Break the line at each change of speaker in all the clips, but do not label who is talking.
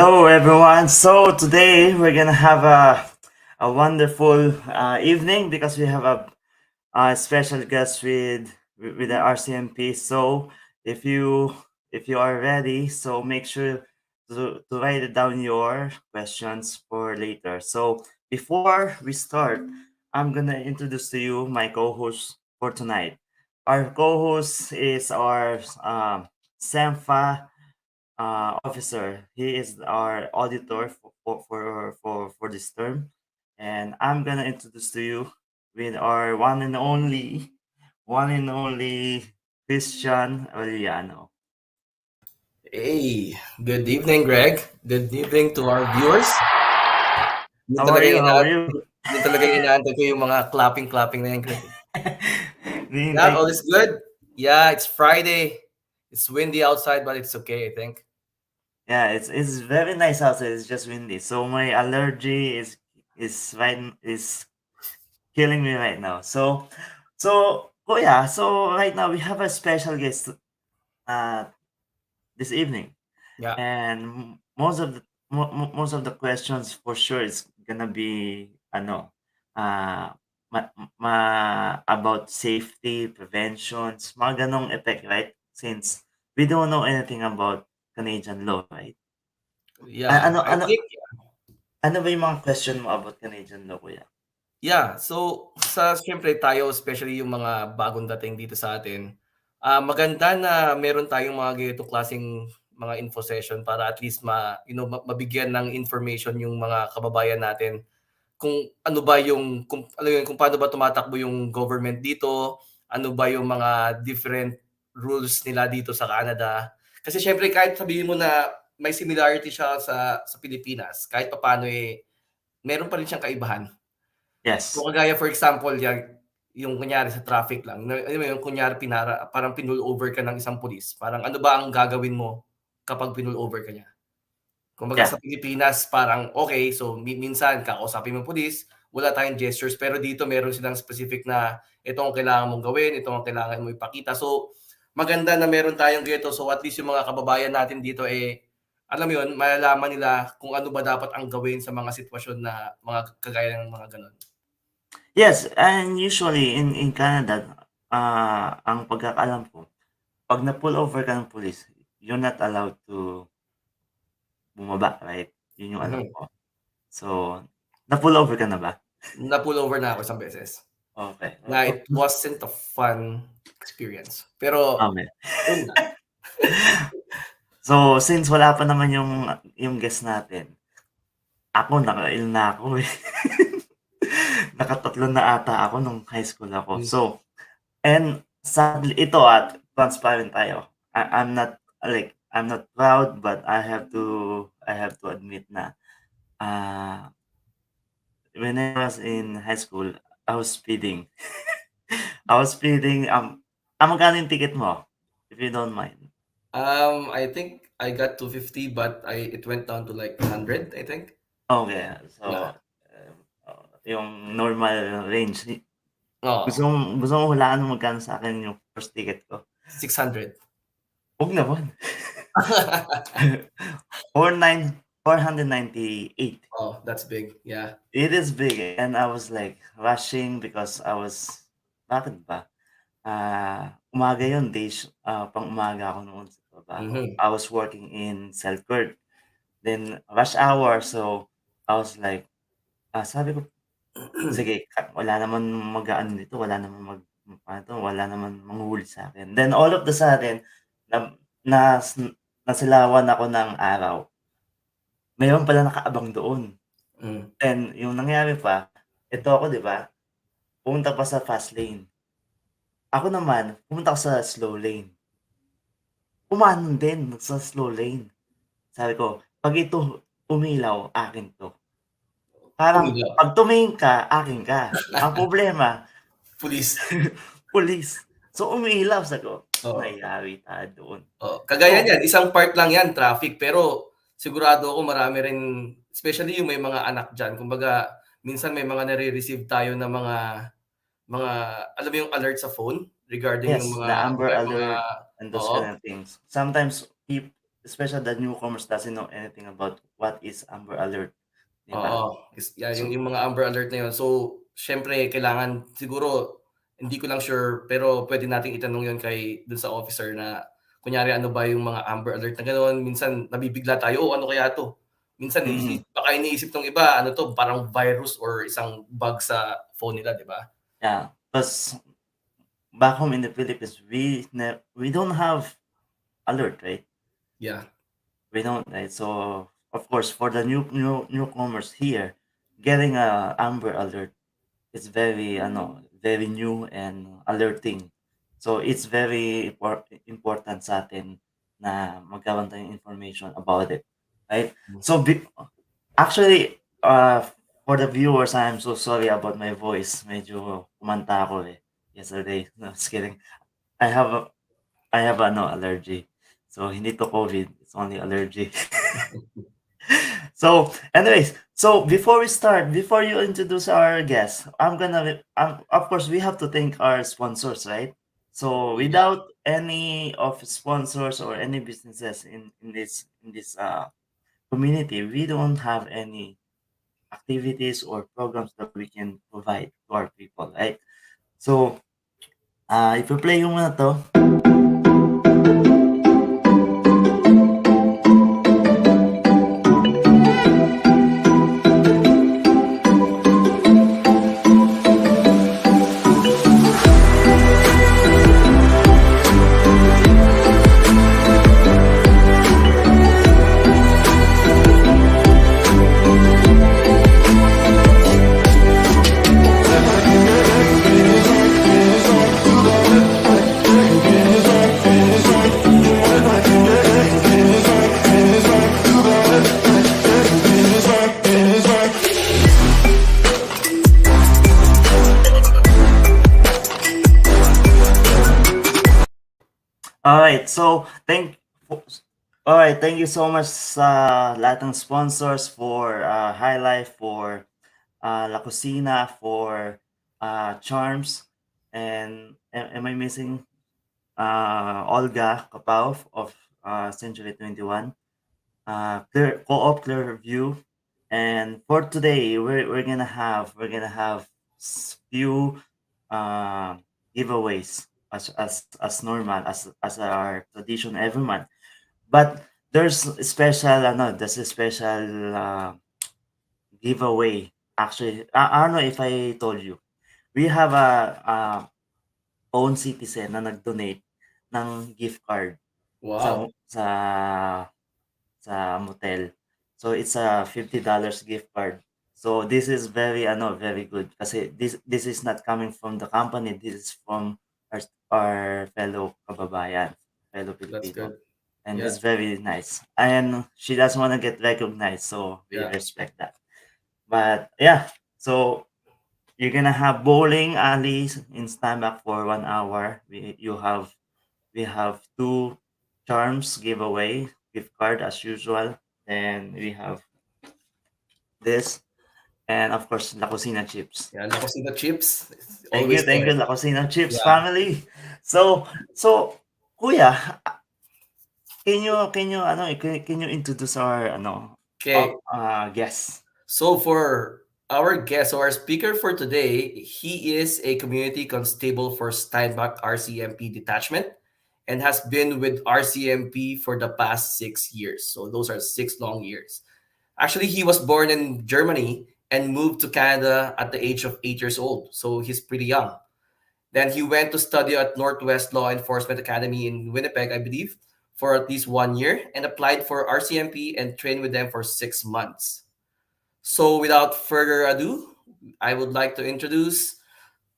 Hello, everyone. So today we're gonna have a wonderful evening because we have a special guest with the RCMP. So if you if you are ready, so make sure to write it down your questions for later. So before we start, I'm gonna introduce to you my co-host for tonight. Our co-host is our Samfa officer. He is our auditor for this term. And I'm gonna introduce to you with our one and only Christian Aureliano.
Hey, good evening, Greg. Good evening to our viewers. Yun
How are
talaga
you?
yung
How are you?
yun talaga yung inaantay ko yung mga clapping na yan, Greg. Yeah,
Nihintay
all is good. Yeah, it's Friday. It's windy outside, but it's okay, I think.
Yeah, it's very nice outside. It's just windy. So my allergy is killing me right now. So right now we have a special guest uh this evening.
Yeah.
And most of the questions for sure is gonna be uh about safety, preventions, mga ganong effect, right? Since we don't know anything about Canadian law, right? A-
Yeah,
Ano
I
ano
think
ano ba yung mga question mo about Canadian law, kuya?
yeah. So sa siyempre tayo, especially yung mga bagong dating dito sa atin, maganda na meron tayong mga ganitong klaseng mga info session para at least mabigyan ng information yung mga kababayan natin kung kung paano ba tumatakbo yung government dito, ano ba yung mga different rules nila dito sa Canada. Kasi siyempre kahit sabihin mo na may similarity siya sa Pilipinas, kahit papaano meron pa rin siyang kaibahan.
Yes.
So kagaya for example, yung kunyari sa traffic lang, alam mo yung kunyari parang pinull over ka ng isang pulis, parang ano ba ang gagawin mo kapag pinull over ka niya? Kumbaga
Yeah.
sa Pilipinas parang okay, so minsan kakausapin mo pulis, wala tayong gestures, pero dito meron silang specific na ito ang kailangan mong gawin, ito ang kailangan mo ipakita. So maganda na meron tayong ganito, so at least yung mga kababayan natin dito, alam mo yun, malalaman nila kung ano ba dapat ang gawin sa mga sitwasyon na mga kagaya ng mga gano'n.
Yes, and usually in Canada, ang pagkakaalam ko, 'pag na-pull over ka ng police, you're not allowed to bumaba, right? Yun yung alam
Mhm.
ko. So, na-pull over ka na ba?
Na-pull over na ako isang beses,
Okay.
na it wasn't a fun experience, pero
Okay.
yun na.
So, since wala pa naman yung guest natin, ako nakailan na ako, eh. Nakatatlo na ata ako nung high school ako.
Hmm,
So, and sadly ito at transparent tayo. I'm not proud, but I have to admit na, ah, when I was in high school, I was speeding. I was speeding, magkano yung ticket mo? If you don't mind.
I think I got 250 but it went down to like 100, I think.
Okay, so,
Yeah.
yung normal range.
Oo,
Gusto mo hulaan mo magkano sa'kin yung first ticket ko?
600.
'Wag naman. 498.
Oh, that's big. Yeah.
It is big, and I was, like, rushing because bakit ba? Umaga yun, pang-umaga ako noon sa trabaho.
Mhm.
I was working in Selkirk, then rush hour, so I was like, sabi ko, "Sige, wala naman mag-aano nito, wala naman manghuhuli sa'kin." Then all of the sudden, na nas nasilawan ako ng araw. Meron pala nakaabang doon.
Hmm.
Then yung nangyari pa, eto ako 'di ba, pumunta pa sa fast lane. Ako naman, pumunta ako sa slow lane. Umanon din sa slow lane. Sabi ko, 'pag ito umilaw, akin 'to. Parang
Umilaw.
'pag tumingin ka, akin ka. Ang problema,
Pulis.
pulis. So umilaw, sabi ko,
Oo,
"Nangyari tayo doon."
oo.
So
Kagaya niyan, isang part lang 'yan, traffic, pero sigurado ako marami rin, especially yung may mga anak diyan. Kumbaga, minsan may mga nare-receive tayo na mga alam mo yung alert sa phone regarding yung
yes, the Amber
mga
Alert and those
oo,
kind of things. Sometimes especially the newcomers doesn't know anything about what is Amber Alert, di ba?
Oo, yeah,
So,
yung mga Amber Alert na yun. So, siyempre kailangan siguro hindi ko lang sure, pero puwede nating itanong yun dun sa officer na kunyari ano ba yung mga Amber Alert na gano'n. Minsan nabibigla tayo, "Oh, ano kaya 'to?" Minsan
mm,
baka iniisip nung iba ano 'to, parang virus or isang bug sa phone nila, 'di ba?
yeah. Because back home in the Philippines, we don't have alert, right?
Yeah.
We don't, right? So of course, for the newcomers here, getting a Amber Alert is very, very new and alerting. So it's very important sa atin na magkaroon tayong information about it, right? So actually, for the viewers, I'm so sorry about my voice. Medyo kumanta ako yesterday. No, just kidding. I have a, I have no allergy. So hindi to COVID, it's only allergy. So, anyways, so before we start, before you introduce our guest, of course, we have to thank our sponsors, right? So,
Yeah.
without any of sponsors or any businesses in this community, we don't have any activities or programs that we can provide to our people, right? So, if you play yung muna to, Alright, so alright, thank you so much sa lahat ng sponsors for High Life, for La Cocina, for Charms, and am I missing Olga Kapao of Century 21, Co-op Clearview, and for today we're gonna have few uh, giveaways as normal as our tradition every month. But there's a special giveaway. Actually, I don't know if I told you. We have a own citizen na nag-donate ng gift card sa
Wow,
sa sa motel. So it's a $50 gift card. So this is very good kasi this is not coming from the company. This is from our fellow kababayan, fellow
that's
Filipino.
good.
And
Yeah,
it's very nice. And she doesn't want to get recognized, so we
yeah.
respect that. But yeah, so you're gonna have bowling alleys in Steinbach for 1 hour. We have two charms giveaway gift card as usual. Then we have this, and of course La Cocina chips.
Yeah, ako see the chips, it's always
Thank you,
there.
La Cocina chips
Yeah.
family. So, Kuya, can you introduce our
Okay.
guest?
So for our guest, so our speaker for today, he is a community constable for Steinbach RCMP detachment and has been with RCMP for the past 6 years. So those are 6 long years. Actually, he was born in Germany and moved to Canada at the age of 8 years old. So he's pretty young. Then he went to study at Northwest Law Enforcement Academy in Winnipeg, I believe, for at least 1 year and applied for RCMP and trained with them for 6 months. So, without further ado, I would like to introduce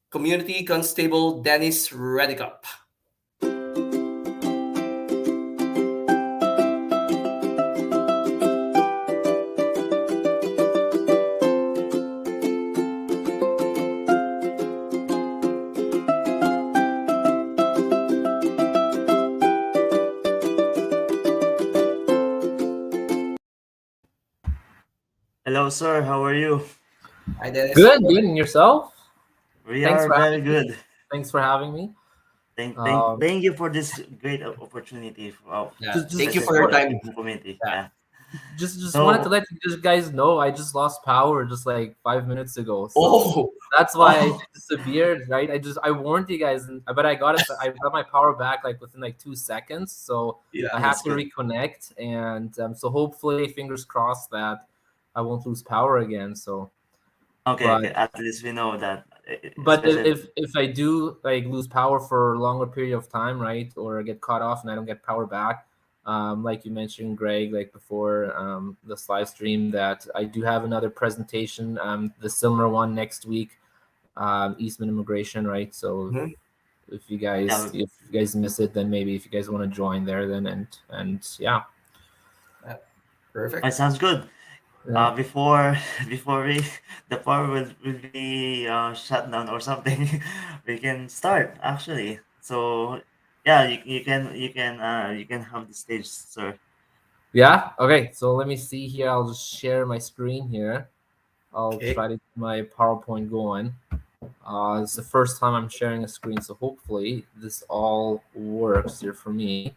Community Constable Dennis Redicop.
Hello, sir. How are you?
Hi, Dennis.
Good, good. And yourself?
We
Thanks
are
for
very
having me.
good.
Thanks for having me. Um,
Thank you for this great opportunity,
Yeah. Thank you
especially
just
for your
for the
time.
Filipino community.
Yeah.
Yeah.
just wanted to
So,
let you guys know I just lost power just like 5 minutes ago. So
Oh,
that's why I
oh,
disappeared, right? I warned you guys, but I got my power back like within like 2 seconds. So
yeah.
I had
that's
to
good.
reconnect, and so hopefully, fingers crossed that I won't lose power again. So,
Okay,
but
okay. At least we know that,
but
especially.
if I do like lose power for a longer period of time, right, or get cut off and I don't get power back, like you mentioned, Greg, like before this live stream, that I do have another presentation, the similar one next week, Eastman Immigration, right? So
Mhm.
Yeah,
if you guys miss it, then maybe if you guys want to join there, then and yeah,
Yeah.
it
Perfect.
sounds good.
yeah.
Before before we the power will be shut down or something, we can start actually. So yeah, you can have the stage, sir.
Yeah. Okay. So let me see here. I'll just share my screen here. I'll
Okay.
try to get my PowerPoint going. It's the first time I'm sharing a screen, so hopefully this all works here for me.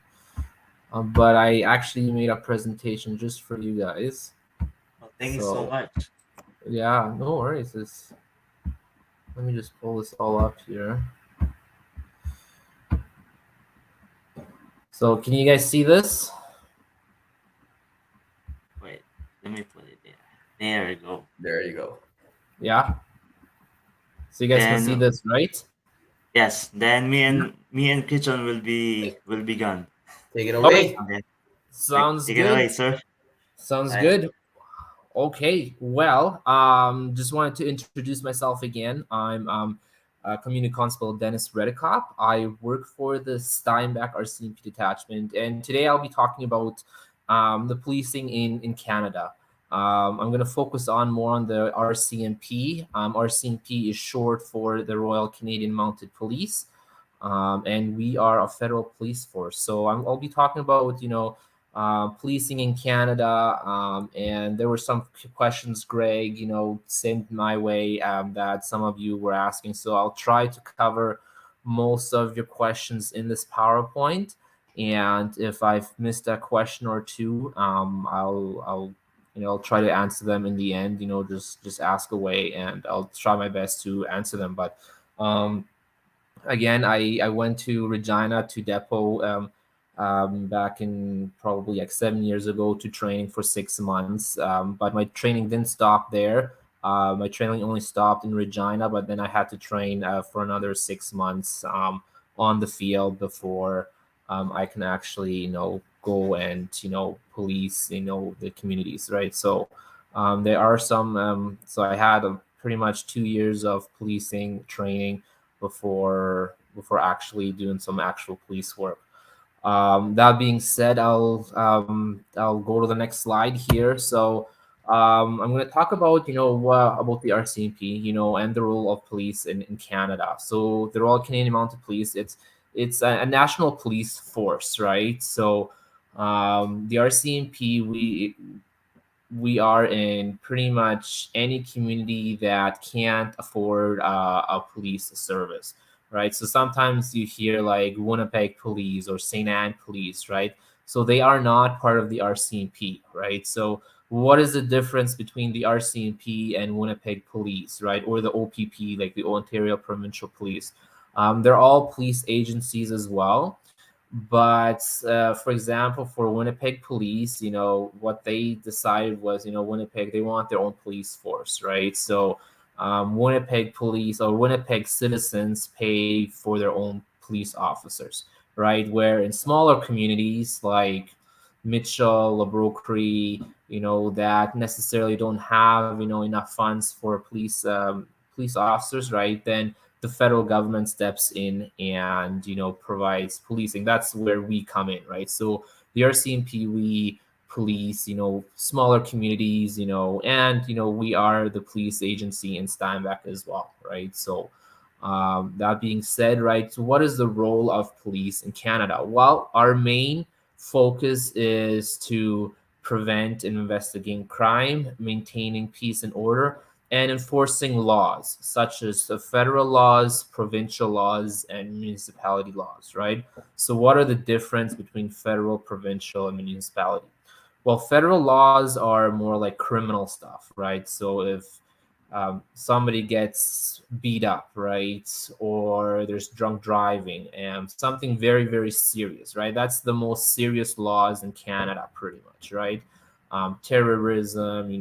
But I actually made a presentation just for you guys.
Oh, thank you so
So
much.
yeah, no worries. Let me just pull this all up here. So can you guys see this?
Wait, let me put it there. There we go.
There you go.
Yeah. So you guys can see
Then
this, right?
yes, then
Yeah.
me and Kitchen will be gone.
Take it
Okay.
away.
Okay,
Sounds
take it away,
good.
sir.
Sounds
Right.
good. Okay, well, just wanted to introduce myself again. I'm Community Constable Dennis Redicop. I work for the Steinbach RCMP detachment, and today I'll be talking about the policing in Canada. I'm going to focus on more on the RCMP. RCMP is short for the Royal Canadian Mounted Police, and we are a federal police force. So I'll be talking about policing in Canada. And there were some questions, Greg, sent my way that some of you were asking. So I'll try to cover most of your questions in this PowerPoint. And if I've missed a question or two, I'll try to answer them in the end. Just ask away, and I'll try my best to answer them. But um, again, I went to Regina to depot back in probably like 7 years ago to training for 6 months. But my training didn't stop there. My training only stopped in Regina, but then I had to train for another 6 months on the field before I can actually go and police the communities, right? So there are some. So I had pretty much 2 years of policing training before actually doing some actual police work. That being said, I'll go to the next slide here. So I'm going to talk about about the RCMP, and the role of police in Canada. So the Royal Canadian Mounted Police, it's a national police force, right? So the RCMP, we are in pretty much any community that can't afford a police service, right? So sometimes you hear like Winnipeg Police or St. Anne Police, right? So they are not part of the RCMP, right? So what is the difference between the RCMP and Winnipeg Police, right? Or the OPP, like the Ontario Provincial Police? They're all police agencies as well, but for example, for Winnipeg Police, what they decided was, Winnipeg, they want their own police force, right? So Winnipeg Police or Winnipeg citizens pay for their own police officers, right? Where in smaller communities like Mitchell, LaBroquerie, that necessarily don't have, enough funds for police officers, right? Then the federal government steps in and provides policing. That's where we come in, right? So the RCMP, we police smaller communities, and we are the police agency in Steinbach as well, right? So that being said, right, so what is the role of police in Canada? Well, our main focus is to prevent and investigate crime, maintaining peace and order, and enforcing laws such as the federal laws, provincial laws, and municipality laws, right? So what are the difference between federal, provincial, and municipality? Well, federal laws are more like criminal stuff, right? So if somebody gets beat up, right, or there's drunk driving and something very, very serious, right? That's the most serious laws in Canada, pretty much, right? Terrorism,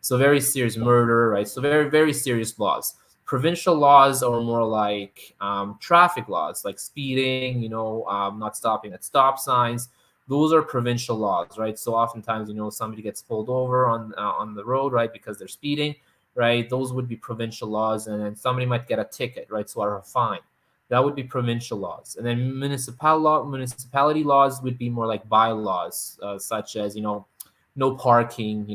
so very serious murder, right? So very, very serious laws. Provincial laws are more like traffic laws, like speeding, not stopping at stop signs. Those are provincial laws, right? So oftentimes, somebody gets pulled over on the road, right, because they're speeding, right? Those would be provincial laws, and then somebody might get a ticket, right, so or a fine. That would be provincial laws, and then municipality laws would be more like bylaws, such as no parking,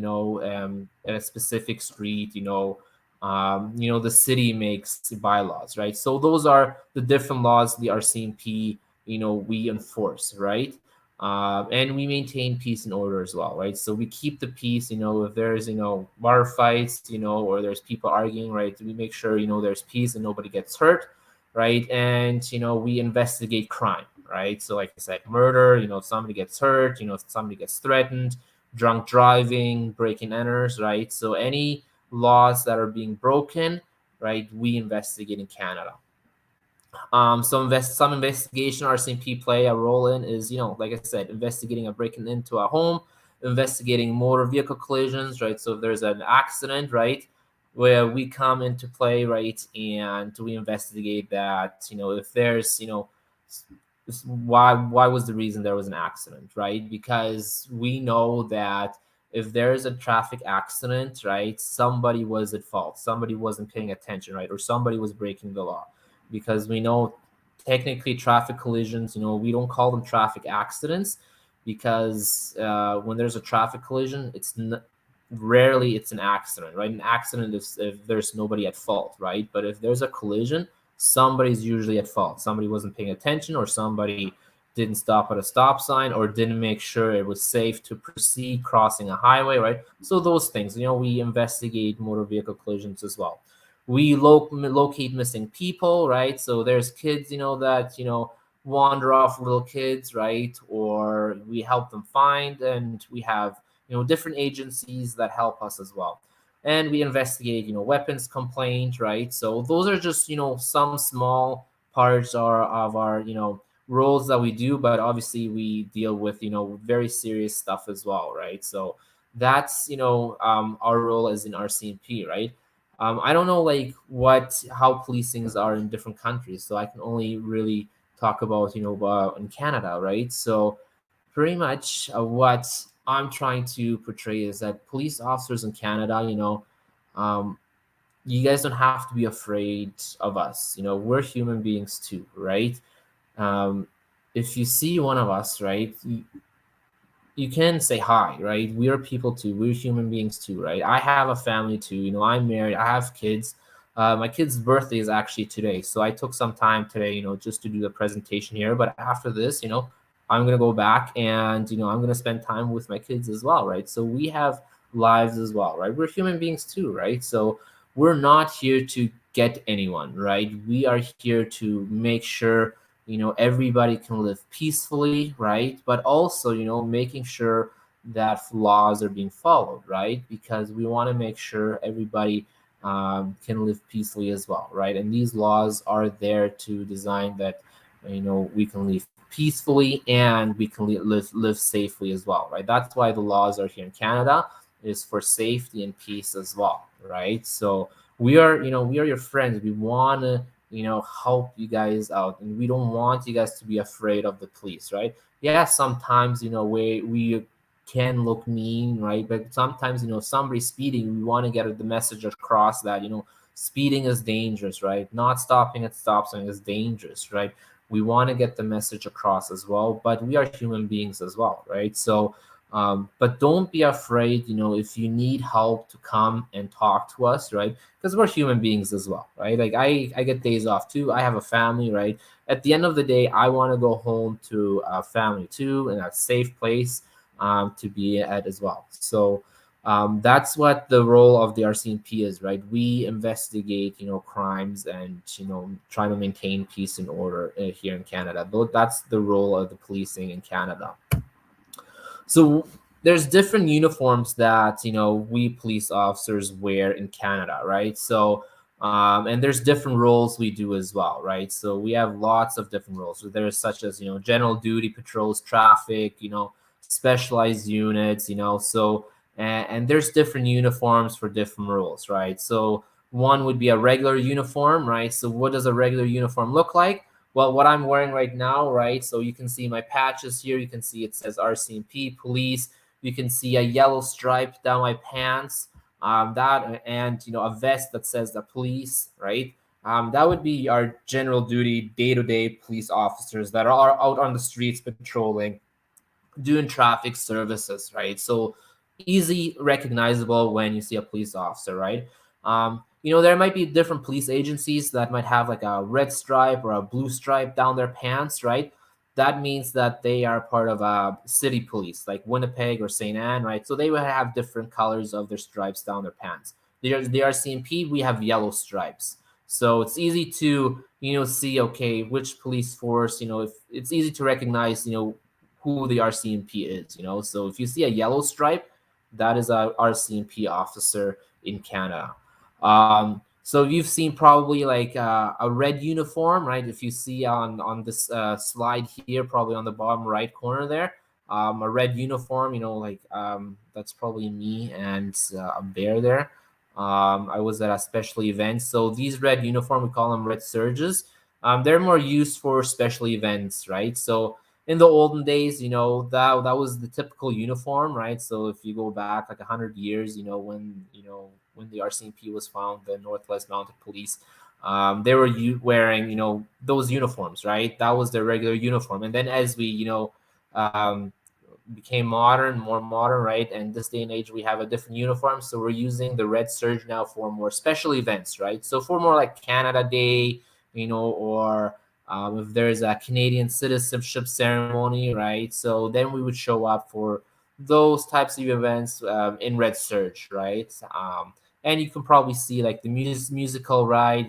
at a specific street, the city makes bylaws, right? So those are the different laws the RCMP, we enforce, right? And we maintain peace and order as well, right? So we keep the peace, if there's, bar fights, or there's people arguing, right? We make sure, there's peace and nobody gets hurt, right? And, we investigate crime, right? So like I said, murder, if somebody gets hurt, if somebody gets threatened, drunk driving, breaking enters, right? So any laws that are being broken, right, we investigate in Canada. Some investigation RCMP play a role in is, like I said, investigating a breaking into a home, investigating motor vehicle collisions, right? So if there's an accident, right, where we come into play, right, and we investigate that, if there's, why was the reason there was an accident, right? Because we know that if there's a traffic accident, right, somebody was at fault, somebody wasn't paying attention, right, or somebody was breaking the law, because we know technically traffic collisions, we don't call them traffic accidents, because when there's a traffic collision, rarely it's an accident, right? An accident is if there's nobody at fault, right? But if there's a collision, somebody's usually at fault. Somebody wasn't paying attention, or somebody didn't stop at a stop sign, or didn't make sure it was safe to proceed crossing a highway, right? So those things, we investigate motor vehicle collisions as well. We locate missing people, right? So there's kids, that wander off, little kids, right? Or we help them find, and we have different agencies that help us as well. And we investigate weapons complaint, right? So those are just some small parts of our roles that we do, but obviously we deal with very serious stuff as well, right? So that's our role as in RCMP, right? I don't know like how policings are in different countries, so I can only really talk about in Canada, right? So pretty much what I'm trying to portray is that police officers in Canada, um, you guys don't have to be afraid of us. We're human beings too, right? Um, if you see one of us, right, you can say hi, right? We are people too. We're human beings too, right? I have a family too. I'm married. I have kids. My kid's birthday is actually today, so I took some time today, just to do the presentation here. But after this, I'm gonna go back and I'm gonna spend time with my kids as well, right? So we have lives as well, right? We're human beings too, right? So we're not here to get anyone, right? We are here to make sure everybody can live peacefully, right? But also making sure that laws are being followed, right? Because we want to make sure everybody can live peacefully as well, right? And these laws are there to design that we can live peacefully and we can live safely as well, right? That's why the laws are here in Canada, is for safety and peace as well, right? So we are your friends. We want to help you guys out, and we don't want you guys to be afraid of the police, right? Yeah, sometimes we can look mean, right? But sometimes somebody's speeding, we want to get the message across that speeding is dangerous, right? Not stopping at stop sign is dangerous, right? We want to get the message across as well, but we are human beings as well, right? So but don't be afraid, if you need help, to come and talk to us, right? Because we're human beings as well, right? Like I get days off too. I have a family, right? At the end of the day, I want to go home to a family too, in a safe place to be at as well. So That's what the role of the RCMP is, right? We investigate, crimes and try to maintain peace and order here in Canada. Though that's the role of the policing in Canada. So there's different uniforms that we police officers wear in Canada, right? So and there's different roles we do as well, right? So we have lots of different roles. So there's such as general duty patrols, traffic, specialized units, so and there's different uniforms for different roles, right? So one would be a regular uniform, right? So what does a regular uniform look like? Well, what I'm wearing right now, right? So you can see my patches here. You can see it says RCMP police. You can see a yellow stripe down my pants. That and a vest that says the police, right? That would be our general duty day-to-day police officers that are out on the streets patrolling, doing traffic services, right? So easy recognizable when you see a police officer, right? There might be different police agencies that might have like a red stripe or a blue stripe down their pants, right? That means that they are part of a city police, like Winnipeg or St. Anne, right? So they would have different colors of their stripes down their pants. The RCMP, we have yellow stripes. So it's easy to, see, okay, which police force, if it's easy to recognize, who the RCMP is, So if you see a yellow stripe, that is a RCMP officer in Canada. So you've seen probably like a red uniform, right? If you see on this slide here, probably on the bottom right corner there, a red uniform, that's probably me and a bear there. I was at a special event. So these red uniform, we call them red surges. They're more used for special events, right? So in the olden days, that was the typical uniform, right? So if you go back like 100 years, when the RCMP was found, the Northwest Mounted Police, they were wearing those uniforms, right? That was their regular uniform. And then as we um, became more modern, right? And this day and age, we have a different uniform, so we're using the red surge now for more special events, right? So for more like Canada Day, or if there's a Canadian citizenship ceremony, right? So then we would show up for those types of events in red surge, right? And you can probably see like the musical ride,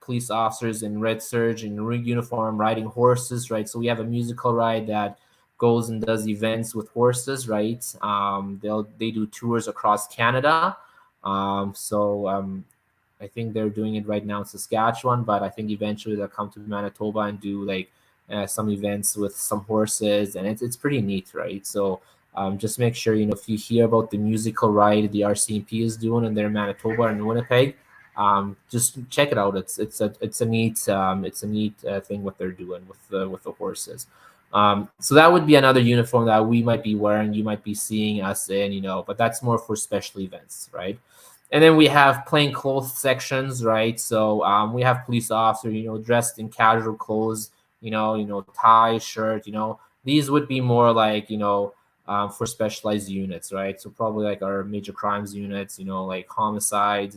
police officers in red surge in uniform riding horses, right? So we have a musical ride that goes and does events with horses, right? They do tours across Canada. I think they're doing it right now in Saskatchewan, but I think eventually they'll come to Manitoba and do like some events with some horses, and it's pretty neat, right? So just make sure if you hear about the musical ride the RCMP is doing in their Manitoba and Winnipeg, just check it out. It's a neat thing what they're doing with the horses. So that would be another uniform that we might be wearing. You might be seeing us in, but that's more for special events, right? And then we have plain clothes sections, right? So we have police officer, dressed in casual clothes, tie, shirt, these would be more like, for specialized units, right? So probably like our major crimes units, like homicides,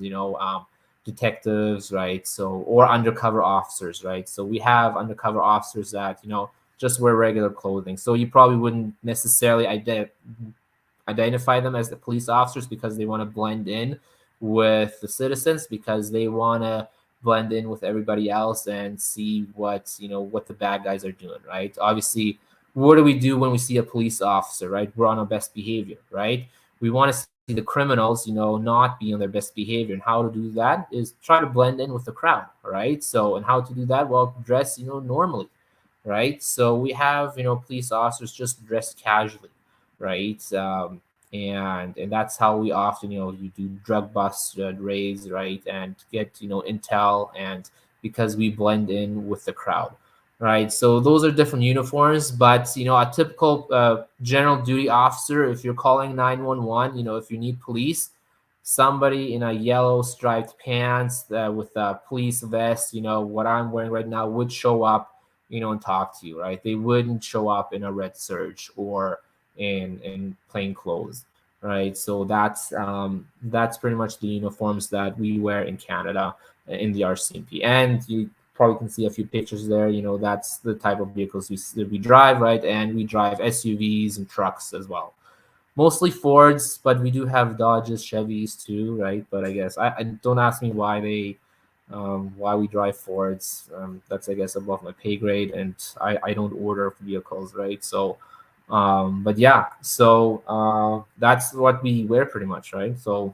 detectives, right? So, or undercover officers, right? So we have undercover officers that, just wear regular clothing. So you probably wouldn't necessarily identify them as the police officers because they want to blend in with the citizens, because they want to blend in with everybody else and see what the bad guys are doing, right? Obviously, what do we do when we see a police officer, right? We're on our best behavior, right? We want to see the criminals, not be on their best behavior. And how to do that is try to blend in with the crowd, right? So, and how to do that? Well, dress, normally, right? So we have, police officers just dressed casually, right? And that's how we often, you do drug bust raids, right? And get, intel, and because we blend in with the crowd, right? So those are different uniforms, but a typical general duty officer, if you're calling 911, if you need police, somebody in a yellow striped pants with a police vest, what I'm wearing right now, would show up, and talk to you, right? They wouldn't show up in a red surge or in plain clothes, right? So that's pretty much the uniforms that we wear in Canada in the RCMP. And you probably can see a few pictures there. That's the type of vehicles we drive, right? And we drive SUVs and trucks as well, Mostly Fords, but we do have Dodges, Chevys too, right? But I guess I don't ask me why we drive Fords. That's I guess above my pay grade, and I don't order vehicles, right? So, but yeah, so that's what we wear pretty much, right? So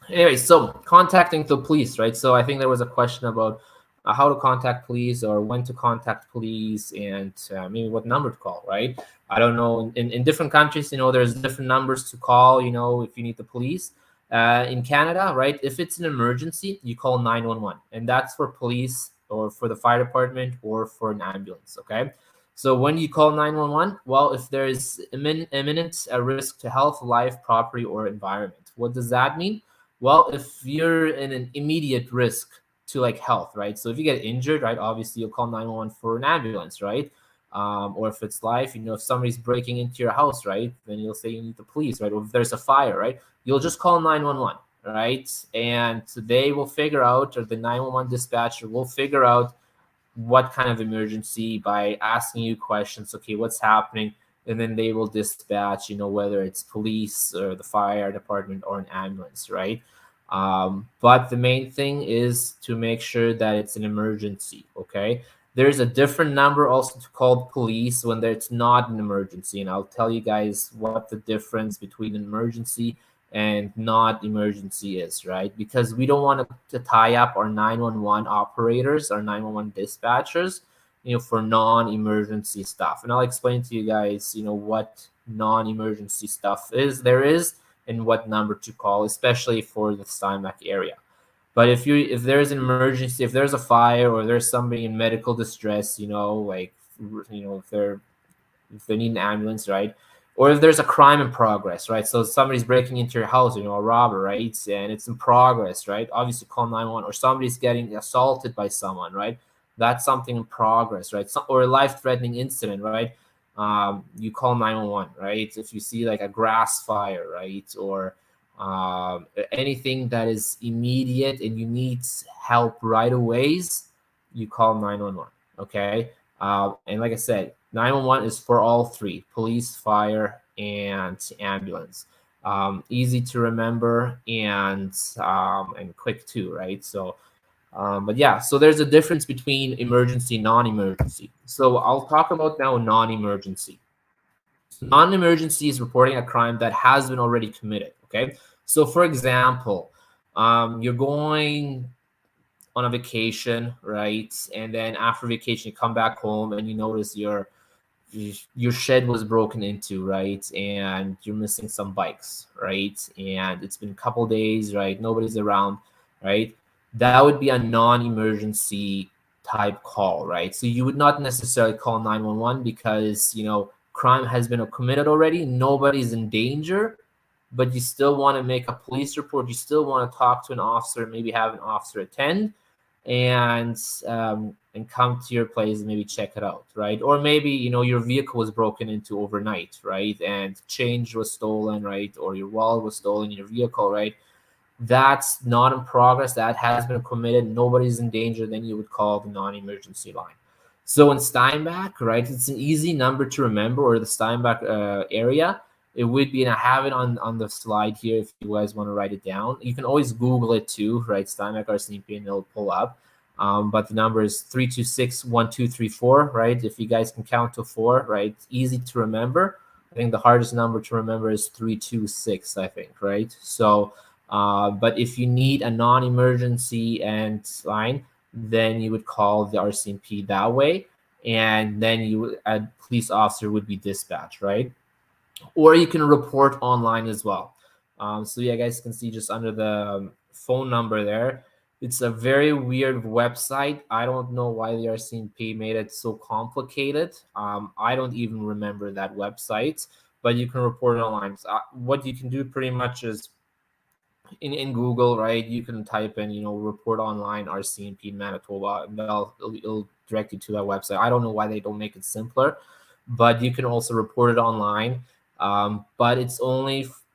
anyway, so contacting the police, right? So I think there was a question about how to contact police or when to contact police and maybe what number to call, right? I don't know. In different countries, there's different numbers to call, if you need the police. In Canada, right, if it's an emergency, you call 911, and that's for police or for the fire department or for an ambulance, okay? So when you call 911, well, if there is imminent risk to health, life, property, or environment, what does that mean? Well, if you're in an immediate risk to like health, right? So if you get injured, right, obviously you'll call 911 for an ambulance, right? Or if it's life, if somebody's breaking into your house, right, then you'll say you need the police, right? Or if there's a fire, right, you'll just call 911, right? And they will figure out, or the 911 dispatcher will figure out what kind of emergency by asking you questions. Okay, what's happening? And then they will dispatch, whether it's police or the fire department or an ambulance, right? But the main thing is to make sure that it's an emergency, okay? There's a different number also to call police when it's not an emergency. And I'll tell you guys what the difference between an emergency and not emergency is, right? Because we don't want to tie up our 911 operators, our 911 dispatchers, for non-emergency stuff. And I'll explain to you guys, what non-emergency stuff there is and what number to call, especially for the Steinbach area. But if there's an emergency, if there's a fire or there's somebody in medical distress, if they need an ambulance, right? Or if there's a crime in progress, right? So somebody's breaking into your house, a robber, right? And it's in progress, right? Obviously call 911. Or somebody's getting assaulted by someone, right? That's something in progress, right? Or a life-threatening incident, right? You call 911, right? If you see like a grass fire, right? Or anything that is immediate and you need help right away, you call 911, okay? And like I said, 911 is for all three: police, fire, and ambulance. Easy to remember and quick too, right? So, but yeah, so there's a difference between emergency, non-emergency. So I'll talk about now non-emergency. Non-emergency is reporting a crime that has been already committed, okay? So for example, you're going on a vacation, right? And then after vacation, you come back home and you notice your shed was broken into, right? And you're missing some bikes, right? And it's been a couple days, right? Nobody's around, right? That would be a non-emergency type call, right? So you would not necessarily call 911 because, crime has been committed already. Nobody's in danger, but you still want to make a police report. You still want to talk to an officer, maybe have an officer attend and come to your place and maybe check it out, right? Or maybe your vehicle was broken into overnight, right? And change was stolen, right? Or your wallet was stolen in your vehicle, right? That's not in progress. That has been committed. Nobody's in danger. Then you would call the non-emergency line. So in Steinbach, right, it's an easy number to remember, or the Steinbach area. It would be, and I have it on the slide here if you guys want to write it down. You can always Google it too, right? Steinbach RCMP, and it'll pull up. But the number is 326-1234, right? If you guys can count to 4, right? It's easy to remember. I think the hardest number to remember is 326, I think, right? So, but if you need a non-emergency and line, then you would call the RCMP that way, and then a police officer would be dispatched, right? Or you can report online as well. So yeah, guys can see just under the phone number there. It's a very weird website. I don't know why the RCMP made it so complicated. I don't even remember that website, but you can report it online. So, what you can do pretty much is in Google, right? You can type in, report online RCMP Manitoba, and it'll direct you to that website. I don't know why they don't make it simpler, but you can also report it online. But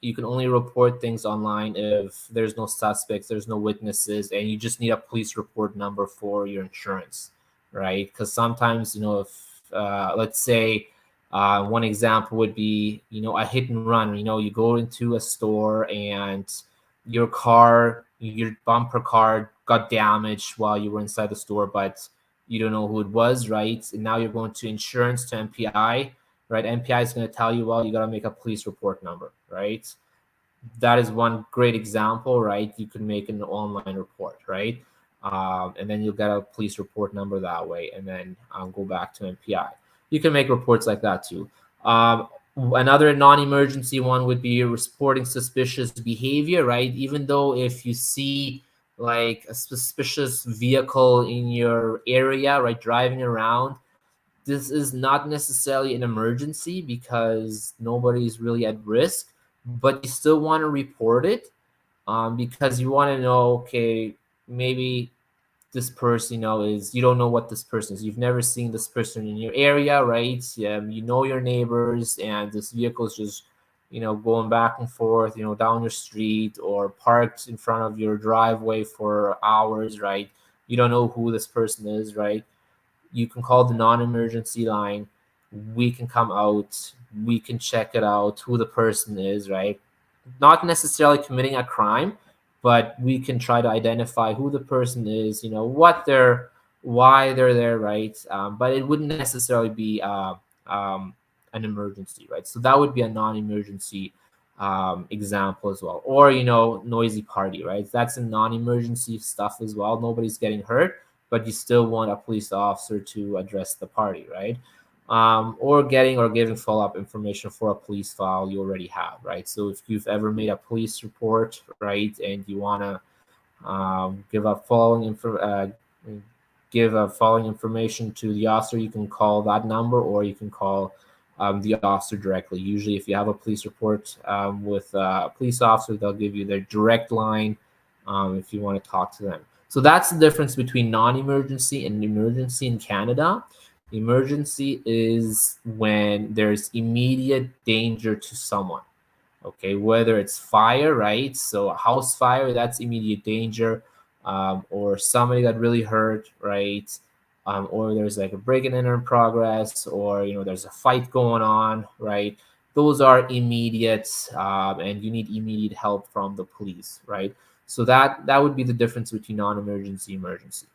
you can only report things online if there's no suspects, there's no witnesses, and you just need a police report number for your insurance, right? Because sometimes, if let's say One example would be, a hit and run. You go into a store and your bumper car got damaged while you were inside the store, but you don't know who it was, right? And now you're going to insurance, to MPI, right? MPI is going to tell you, well, you got to make a police report number, right? That is one great example, right? You can make an online report, right? And then you'll get a police report number that way, and then go back to MPI. You can make reports like that too. Another non-emergency one would be reporting suspicious behavior, right? Even though if you see like a suspicious vehicle in your area, right, driving around, this is not necessarily an emergency because nobody's really at risk, but you still want to report it, because you want to know, okay, maybe this person, you don't know what this person is. You've never seen this person in your area, right? You know your neighbors, and this vehicle is just, going back and forth, down your street or parked in front of your driveway for hours, right? You don't know who this person is, right? You can call the non-emergency line. We can come out. We can check it out, who the person is, right? Not necessarily committing a crime, but we can try to identify who the person is, why they're there, right? But it wouldn't necessarily be an emergency, right? So that would be a non-emergency example as well. Or, noisy party, right? That's a non-emergency stuff as well. Nobody's getting hurt, but you still want a police officer to address the party, right? Or getting or giving follow-up information for a police file you already have, right? So if you've ever made a police report, right, and you want to give following information to the officer, you can call that number, or you can call the officer directly. Usually, if you have a police report with a police officer, they'll give you their direct line if you want to talk to them. So that's the difference between non-emergency and emergency in Canada. Emergency is when there's immediate danger to someone. Okay, whether it's fire, right? So a house fire, that's immediate danger, or somebody got really hurt, right? Or there's like a break and enter in progress, or there's a fight going on, right? Those are immediate, and you need immediate help from the police, right? So that would be the difference between non-emergency, emergency.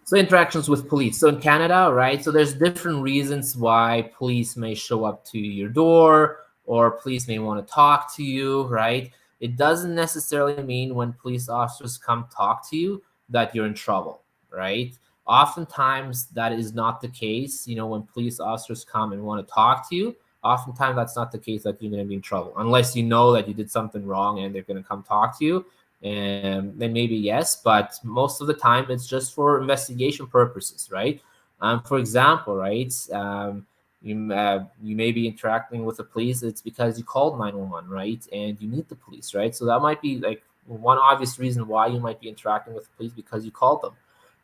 So interactions with police. So in Canada, right? So there's different reasons why police may show up to your door, or police may want to talk to you, right? It doesn't necessarily mean when police officers come talk to you that you're in trouble, right? Oftentimes that is not the case. When police officers come and want to talk to you, oftentimes that's not the case that you're going to be in trouble, unless you know that you did something wrong and they're going to come talk to you. And then maybe yes, but most of the time it's just for investigation purposes, right? For example, right, you may be interacting with the police. It's because you called 911, right, and you need the police, right? So that might be like one obvious reason why you might be interacting with the police, because you called them,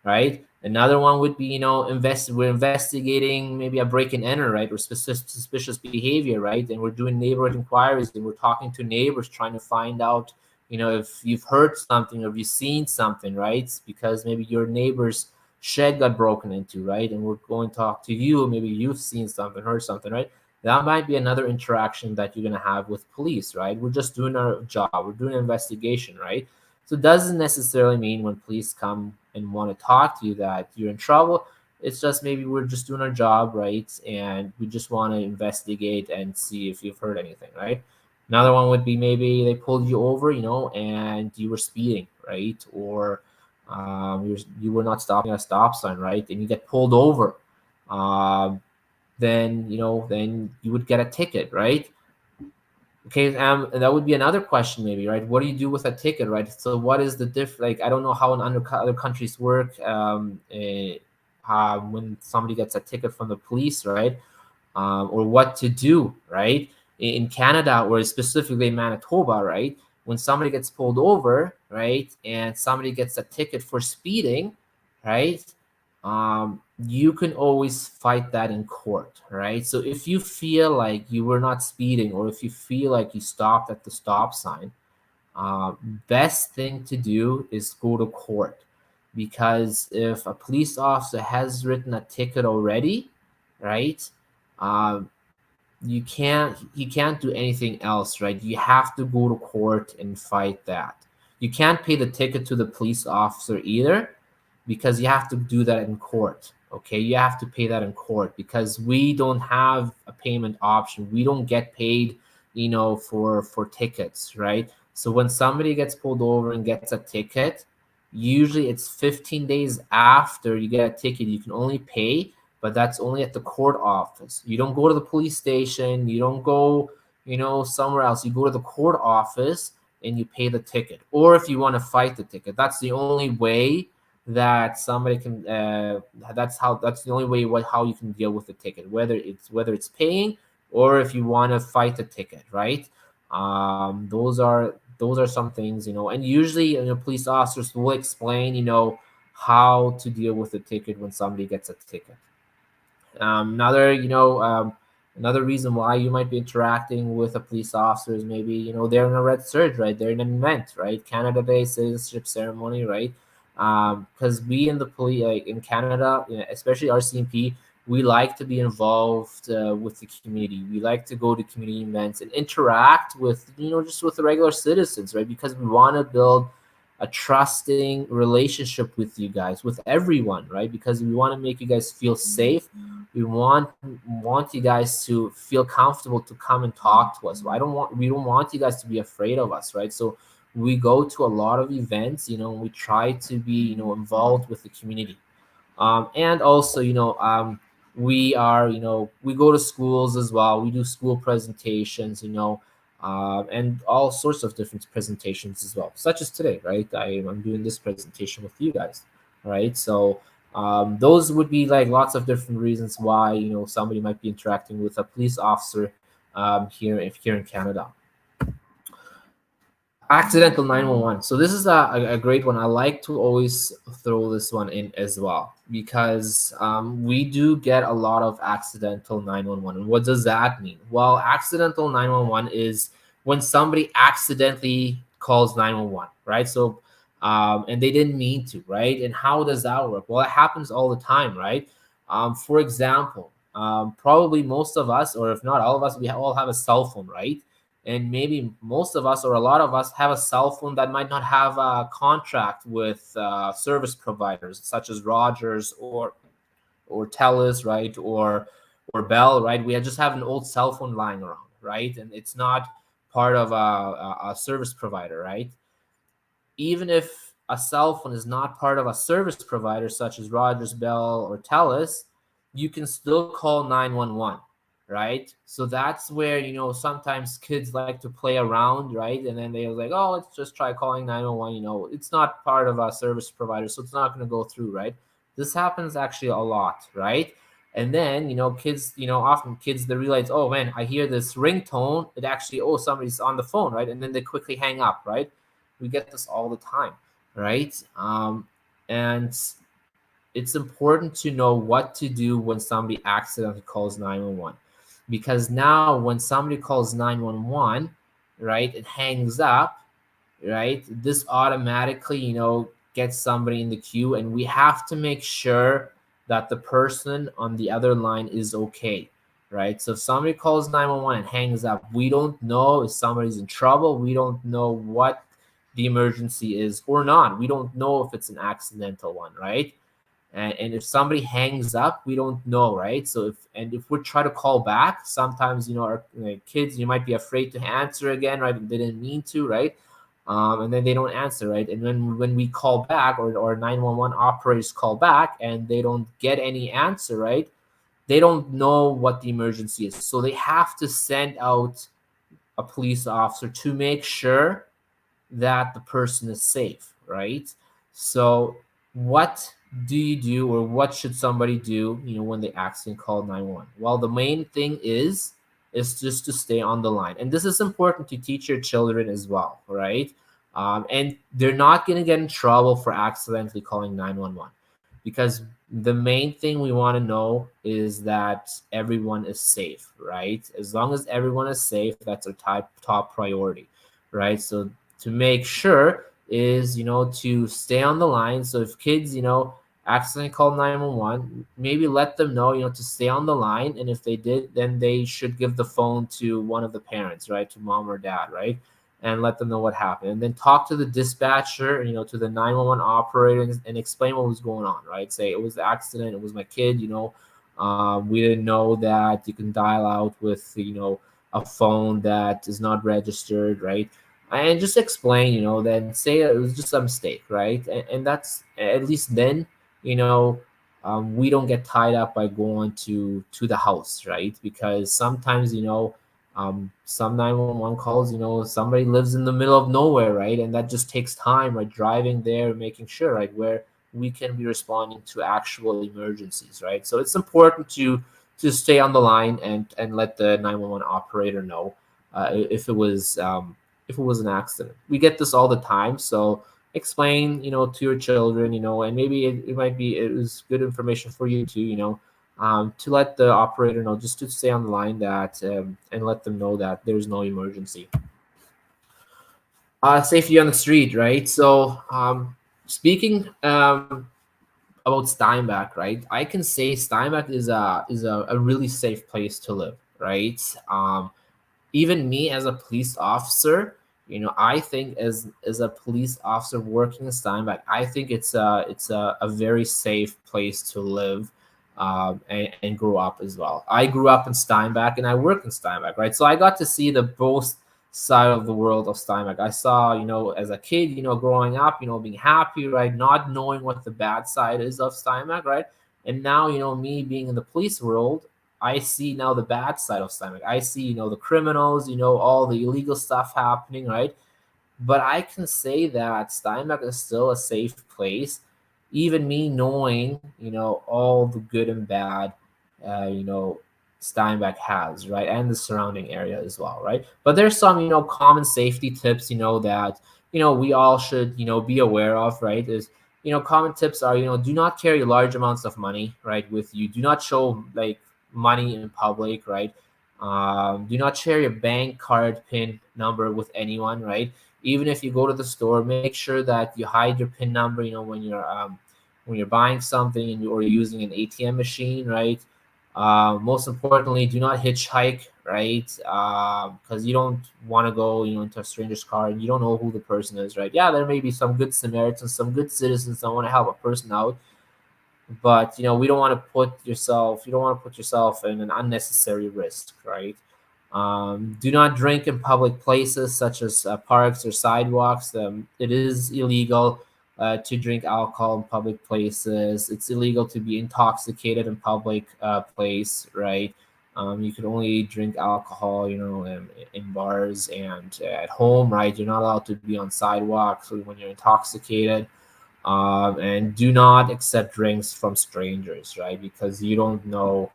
right? Another one would be, we're investigating maybe a break and enter, right, or suspicious behavior, right, and we're doing neighborhood inquiries, and we're talking to neighbors trying to find out, if you've heard something or if you've seen something, right? Because maybe your neighbor's shed got broken into, right? And we're going to talk to you. Maybe you've seen something, heard something, right? That might be another interaction that you're going to have with police, right? We're just doing our job. We're doing an investigation, right? So it doesn't necessarily mean when police come and want to talk to you that you're in trouble. It's just maybe we're just doing our job, right? And we just want to investigate and see if you've heard anything, right? Another one would be maybe they pulled you over, and you were speeding, right? Or you were not stopping at a stop sign, right? And you get pulled over. Then you would get a ticket, right? Okay, and that would be another question, maybe, right? What do you do with a ticket, right? So what is the Like, I don't know how in other countries work when somebody gets a ticket from the police, right? Or what to do, right? In Canada, or specifically Manitoba, right? When somebody gets pulled over, right, and somebody gets a ticket for speeding, right, you can always fight that in court, right? So if you feel like you were not speeding, or if you feel like you stopped at the stop sign, best thing to do is go to court. Because if a police officer has written a ticket already, right? Um, you can't do anything else, right? You have to go to court and fight that. You can't pay the ticket to the police officer either, because you have to do that in court. Okay, you have to pay that in court because we don't have a payment option. We don't get paid, for tickets, right? So when somebody gets pulled over and gets a ticket, usually it's 15 days after you get a ticket. You can only pay, but that's only at the court office. You don't go to the police station. You don't go, somewhere else. You go to the court office and you pay the ticket. Or if you want to fight the ticket, that's the only way that somebody can. That's the only way how you can deal with the ticket, whether it's paying or if you want to fight the ticket, right? Those are some things, and usually, police officers will explain, how to deal with the ticket when somebody gets a ticket. Another reason why you might be interacting with a police officer is maybe they're in a red surge, right? They're in an event, right? Canada Day citizenship ceremony, right? Because we in the police, like in Canada, especially RCMP, we like to be involved with the community. We like to go to community events and interact with just with the regular citizens, right? Because we want to build a trusting relationship with you guys, with everyone, right? Because we want to make you guys feel safe. We want you guys to feel comfortable to come and talk to us. We don't want you guys to be afraid of us, right? So we go to a lot of events, and we try to be, involved with the community. And also, we go to schools as well. We do school presentations, and all sorts of different presentations as well, such as today, right? I'm doing this presentation with you guys, right? So those would be like lots of different reasons why somebody might be interacting with a police officer here in Canada. Accidental 911. So this is a great one. I like to always throw this one in as well because we do get a lot of accidental 911. And what does that mean? Well, accidental 911 is when somebody accidentally calls 911, right? So and they didn't mean to, right? And how does that work? Well, it happens all the time, right? For example, probably most of us, or if not all of us, we all have a cell phone, right? And maybe most of us or a lot of us have a cell phone that might not have a contract with service providers such as Rogers or Telus, right, or Bell, right? We just have an old cell phone lying around, right, and it's not part of a service provider, right? Even if a cell phone is not part of a service provider such as Rogers, Bell, or Telus, you can still call 911, right? So that's where, sometimes kids like to play around, right? And then they're like, oh, let's just try calling 911. It's not part of a service provider, so it's not going to go through, right? This happens actually a lot, right? And then, kids, often kids, they realize, oh man, I hear this ringtone. It actually, oh, somebody's on the phone, right? And then they quickly hang up, right? We get this all the time, right? And it's important to know what to do when somebody accidentally calls 911, because now when somebody calls 911, right, it hangs up, right? This automatically, gets somebody in the queue, and we have to make sure that the person on the other line is okay, right? So if somebody calls 911 and hangs up, we don't know if somebody's in trouble. We don't know what the emergency is or not. We don't know if it's an accidental one, right? And if somebody hangs up, we don't know, right? So if we try to call back, sometimes our kids, you might be afraid to answer again, right? They didn't mean to, right? And then they don't answer, right? And when we call back, or 911 operators call back and they don't get any answer, right? They don't know what the emergency is, so they have to send out a police officer to make sure that the person is safe, right? So what do you do, or what should somebody do, when they accidentally call 911? Well, the main thing is just to stay on the line. And this is important to teach your children as well, right? And they're not going to get in trouble for accidentally calling 911, because the main thing we want to know is that everyone is safe, right? As long as everyone is safe, that's our top priority, right? So to make sure is to stay on the line. So if kids accidentally called 911, maybe let them know, to stay on the line. And if they did, then they should give the phone to one of the parents, right, to mom or dad, right, and let them know what happened. And then talk to the dispatcher, to the 911 operator, and explain what was going on, right? Say it was the accident, it was my kid, we didn't know that you can dial out with, a phone that is not registered, right? And just explain, then say it was just a mistake, right? And that's at least then, we don't get tied up by going to the house, right? Because sometimes, some 911 calls, somebody lives in the middle of nowhere, right? And that just takes time, right? Driving there, making sure, right, where we can be responding to actual emergencies, right? So it's important to stay on the line and let the 911 operator know if it was an accident. We get this all the time, so explain, to your children, and maybe it might be it was good information for you too, to let the operator know, just to stay on the line, that and let them know that there's no emergency. Safety on the street, right? So speaking about Steinbach, right? I can say Steinbach is a really safe place to live, right? Even me as a police officer, I think as a police officer working in Steinbach, I think it's a very safe place to live, and grow up as well. I grew up in Steinbach and I work in Steinbach, right? So I got to see the both side of the world of Steinbach. I saw, as a kid, growing up, being happy, right? Not knowing what the bad side is of Steinbach, right? And now, me being in the police world, I see now the bad side of Steinbach. I see, the criminals, all the illegal stuff happening, right? But I can say that Steinbach is still a safe place, even me knowing, all the good and bad, Steinbach has, right, and the surrounding area as well, right? But there's some, common safety tips, that we all should, be aware of, right? Is common tips are, do not carry large amounts of money, right, with you. Do not show like money in public, right? Do not share your bank card pin number with anyone, right? Even if you go to the store, make sure that you hide your pin number, when you're buying something or you're using an ATM machine, right? Most importantly, do not hitchhike, right? Because you don't want to go, into a stranger's car and you don't know who the person is, right? Yeah, there may be some good Samaritans, some good citizens that want to help a person out, but we don't want to put yourself, you don't want to put yourself in an unnecessary risk, right? Do not drink in public places such as parks or sidewalks. It is illegal to drink alcohol in public places. It's illegal to be intoxicated in public place, right? You can only drink alcohol, in bars and at home, right? You're not allowed to be on sidewalks when you're intoxicated. And do not accept drinks from strangers, right? Because you don't know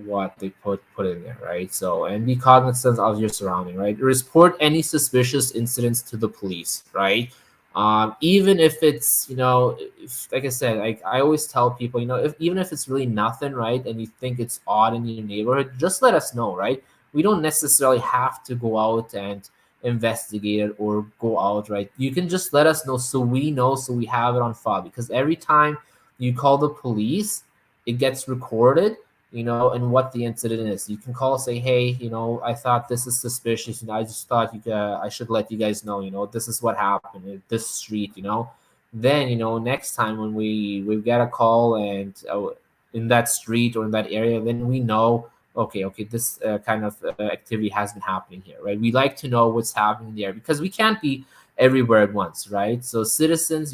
what they put in there, right? So, and be cognizant of your surrounding, right? Report any suspicious incidents to the police, right? Even if it's, like I said, like I always tell people, even if it's really nothing, right, and you think it's odd in your neighborhood, just let us know, right? We don't necessarily have to go out and investigate it or go out, right? You can just let us know, so we know, so we have it on file, because every time you call the police, it gets recorded, and what the incident is. You can call, say, hey, I thought this is suspicious, and I just thought I should let you guys know, this is what happened at this street, Then, next time when we get a call and in that street or in that area, then we know, okay, this kind of activity has been happening here, right? We like to know what's happening there, because we can't be everywhere at once, right? So citizens,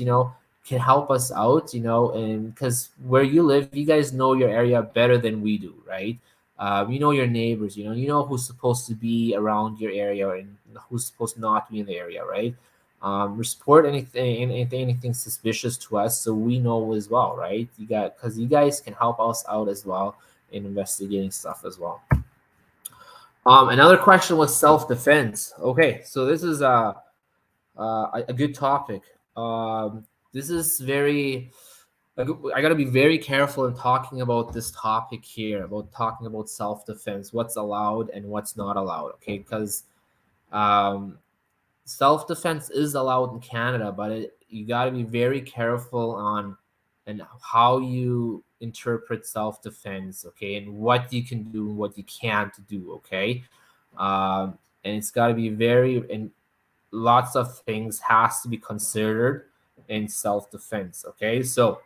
can help us out, and because where you live, you guys know your area better than we do, right? You know your neighbors, you know who's supposed to be around your area and who's supposed not to be in the area, right? Report anything suspicious to us, so we know as well, right? Because you guys can help us out as well in investigating stuff as well. Another question was self-defense. Okay, so this is a good topic. This is very. I got to be very careful in talking about this topic here, about talking about self-defense, what's allowed and what's not allowed. Okay, because um, self-defense is allowed in Canada, but you got to be very careful on and how you interpret self-defense, okay, and what you can do and what you can't do, okay. And it's got to be very, and lots of things has to be considered in self-defense, okay. So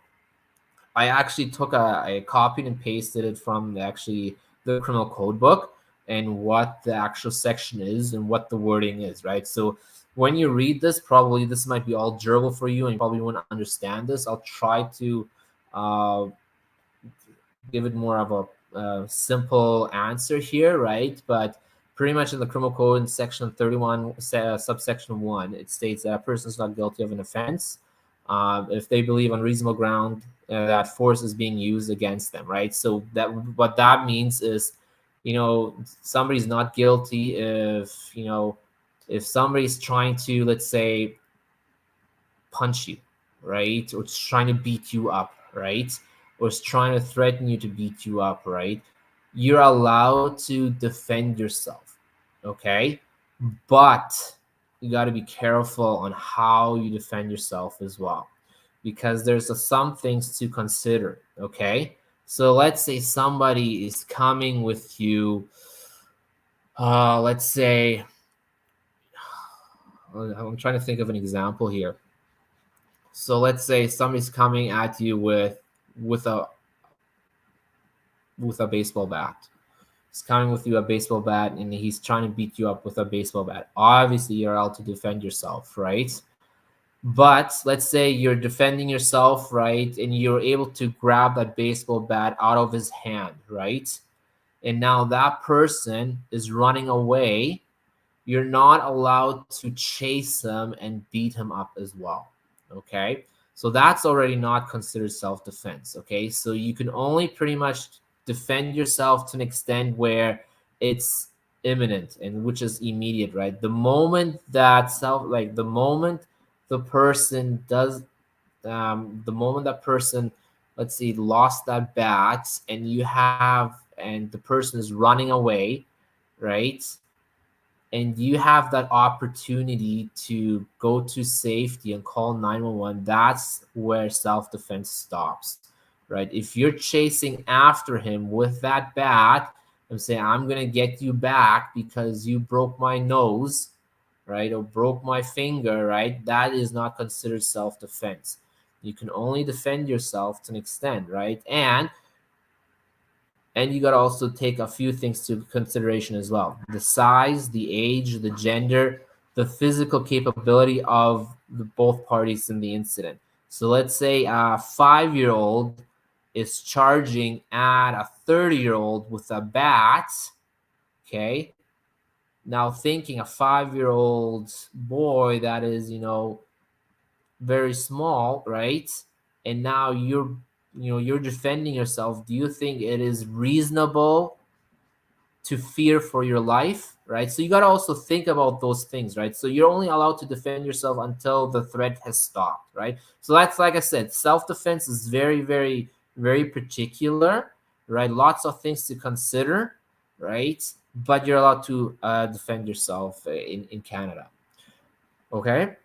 I actually took I copied and pasted it from the criminal code book and what the actual section is and what the wording is, right? So when you read this, probably this might be all gerbil for you and you probably won't understand this. I'll try to uh, give it more of a simple answer here, right? But pretty much in the criminal code in section 31, subsection 1, it states that a person is not guilty of an offense if they believe on reasonable ground that force is being used against them, right? So that what that means is, somebody's not guilty if somebody's trying to, let's say, punch you, right? Or it's trying to beat you up, right? Or it's trying to threaten you to beat you up, right? You're allowed to defend yourself, okay? But you got to be careful on how you defend yourself as well, because there's some things to consider, okay? So let's say somebody is coming with you, let's say, I'm trying to think of an example here. So let's say somebody's coming at you with a baseball bat. He's coming with you a baseball bat and he's trying to beat you up with a baseball bat. Obviously, you're allowed to defend yourself, right? But let's say you're defending yourself, right? And you're able to grab that baseball bat out of his hand, right? And now that person is running away. You're not allowed to chase him and beat him up as well, okay? So that's already not considered self-defense, okay? So you can only pretty much defend yourself to an extent where it's imminent and which is immediate, right? The moment the person does, the moment that person, let's see, lost that bat and the person is running away, right? And you have that opportunity to go to safety and call 911, that's where self-defense stops, right? If you're chasing after him with that bat and saying, I'm going to get you back because you broke my nose, right, or broke my finger, right, that is not considered self-defense. You can only defend yourself to an extent, right? And you got to also take a few things to consideration as well: the size, the age, the gender, the physical capability of both parties in the incident. So let's say a 5-year-old is charging at a 30-year-old with a bat, okay? Now thinking a 5-year-old boy that is, very small, right? And now you're defending yourself. Do you think it is reasonable to fear for your life, right? So you got to also think about those things, right? So you're only allowed to defend yourself until the threat has stopped, right? So that's, like I said, self-defense is very, very, very particular, right? Lots of things to consider, right? But you're allowed to defend yourself in Canada. Okay,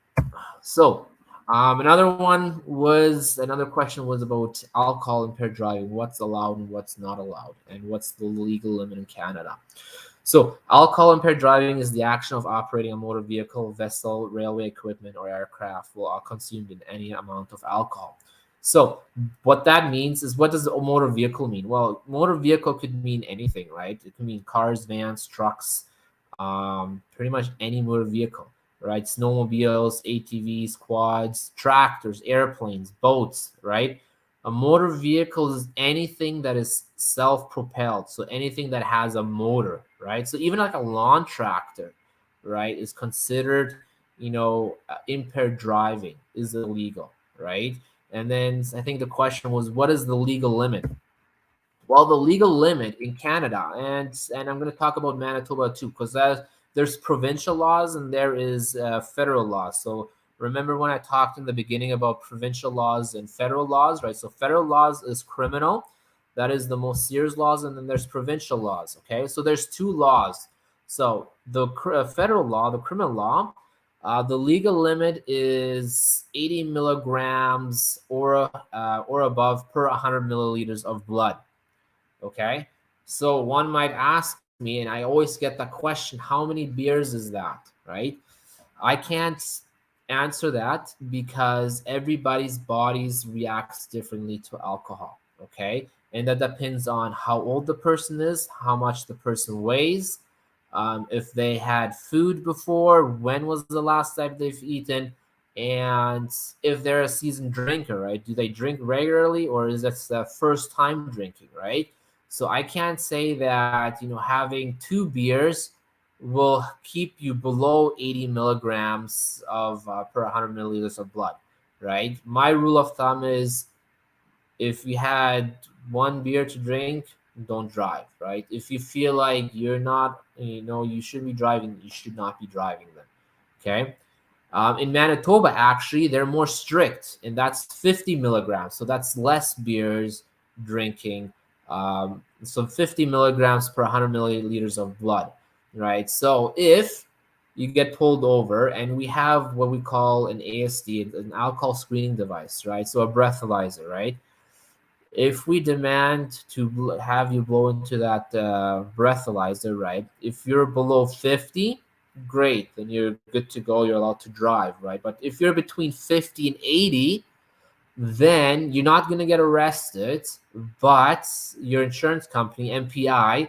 so another question was about alcohol impaired driving. What's allowed and what's not allowed, and what's the legal limit in Canada? So alcohol impaired driving is the action of operating a motor vehicle, vessel, railway equipment, or aircraft while consumed in any amount of alcohol. So what that means is, what does a motor vehicle mean? Well, motor vehicle could mean anything, right? It could mean cars, vans, trucks, pretty much any motor vehicle, right? Snowmobiles, ATVs, quads, tractors, airplanes, boats, right? A motor vehicle is anything that is self-propelled, so anything that has a motor, right? So even like a lawn tractor, right, is considered, impaired driving, is illegal, right? And then I think the question was, what is the legal limit? Well, the legal limit in Canada, and I'm going to talk about Manitoba too, because there's provincial laws and there is federal laws. So remember when I talked in the beginning about provincial laws and federal laws, right? So federal laws is criminal. That is the most serious laws. And then there's provincial laws, okay? So there's two laws. So the federal law, the criminal law, The legal limit is 80 milligrams or above per 100 milliliters of blood. Okay, so one might ask me, and I always get the question, how many beers is that, right? I can't answer that because everybody's bodies reacts differently to alcohol. Okay, and that depends on how old the person is, how much the person weighs, if they had food before, when was the last time they've eaten, and if they're a seasoned drinker, right? Do they drink regularly, or is it the first time drinking, right? So I can't say that having 2 beers will keep you below 80 milligrams of per 100 milliliters of blood, right? My rule of thumb is if you had 1 beer to drink, don't drive, right? If you feel like you're not, you should be driving, you should not be driving then. Okay. In Manitoba, actually, they're more strict, and that's 50 milligrams. So that's less beers drinking. So 50 milligrams per 100 milliliters of blood, right? So if you get pulled over, and we have what we call an ASD, an alcohol screening device, right? So a breathalyzer, right? If we demand to have you blow into that breathalyzer, right? If you're below 50, great, then you're good to go. You're allowed to drive, right? But if you're between 50 and 80, then you're not going to get arrested, but your insurance company, MPI,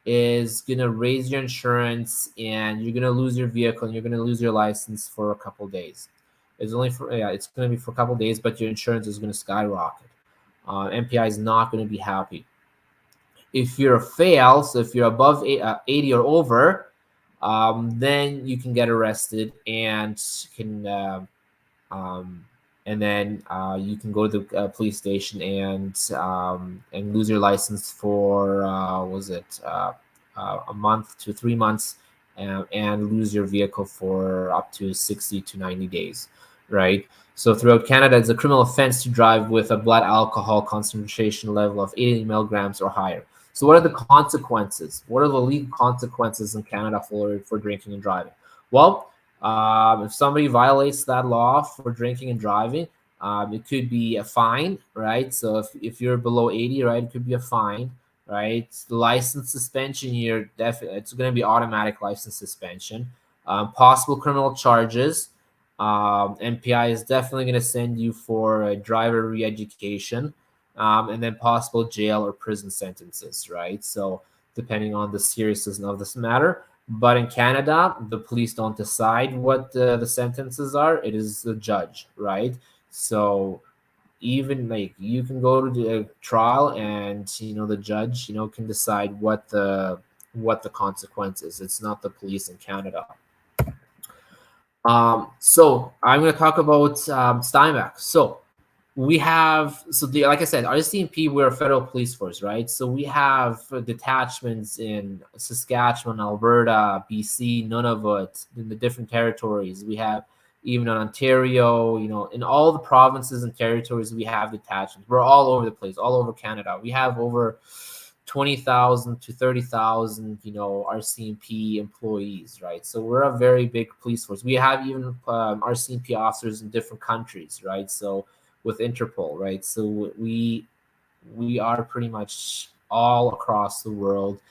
is going to raise your insurance, and you're going to lose your vehicle, and you're going to lose your license for a couple days. It's only for, it's going to be for a couple days, but your insurance is going to skyrocket. MPI is not going to be happy. If you're a fail, so if you're above 80 or over, then you can get arrested and then you can go to the police station and lose your license for a month to 3 months, and lose your vehicle for up to 60 to 90 days, right? So throughout Canada, it's a criminal offense to drive with a blood alcohol concentration level of 80 milligrams or higher. So what are the consequences? What are the legal consequences in Canada for drinking and driving? Well, if somebody violates that law for drinking and driving, it could be a fine, right? So if you're below 80, right, it could be a fine, right? License suspension, it's going to be automatic license suspension. Possible criminal charges. MPI is definitely going to send you for a driver re-education, and then possible jail or prison sentences, right? So depending on the seriousness of this matter. But in Canada, the police don't decide what the sentences are. It is the judge, right? So even like you can go to the trial, and the judge can decide what the consequence is. It's not the police in Canada. So I'm going to talk about Steinbach. So we have, like I said, RCMP, we're a federal police force, right? So we have detachments in Saskatchewan, Alberta, BC, Nunavut, in the different territories. We have even in Ontario, in all the provinces and territories, we have detachments. We're all over the place, all over Canada. We have over 20,000 to 30,000, RCMP employees, right? So we're a very big police force. We have even RCMP officers in different countries, right? So with Interpol, right? So we are pretty much all across the world,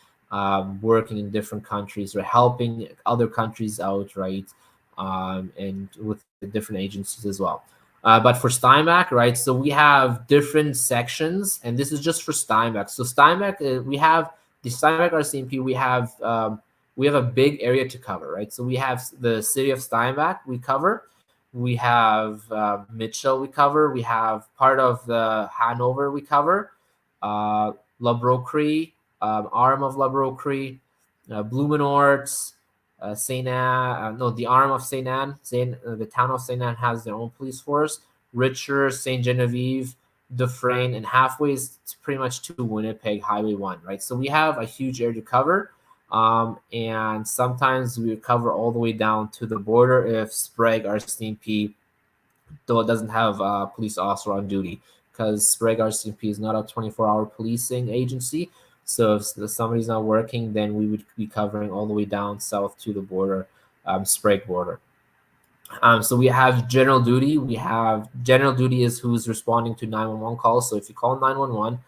working in different countries, or helping other countries out, right? And with the different agencies as well. But for Steinbach, right? So we have different sections, and this is just for Steinbach. So Steinbach, we have the Steinbach RCMP. We have a big area to cover, right? So we have the city of Steinbach we cover. We have Mitchell we cover. We have part of the Hanover we cover. La Brocree, arm of La Brocree, Blumenort, Saint Anne, the arm of Saint Anne. The town of Saint Anne has their own police force. Richer, Saint Genevieve, Dufresne, and halfway is pretty much to Winnipeg Highway 1, right? So we have a huge area to cover. And sometimes we cover all the way down to the border if Sprague RCMP doesn't have a police officer on duty, because Sprague RCMP is not a 24-hour policing agency. So if somebody's not working, then we would be covering all the way down south to the border, Sprague border. So we have general duty. We have general duty is who's responding to 911 calls. So if you call 911,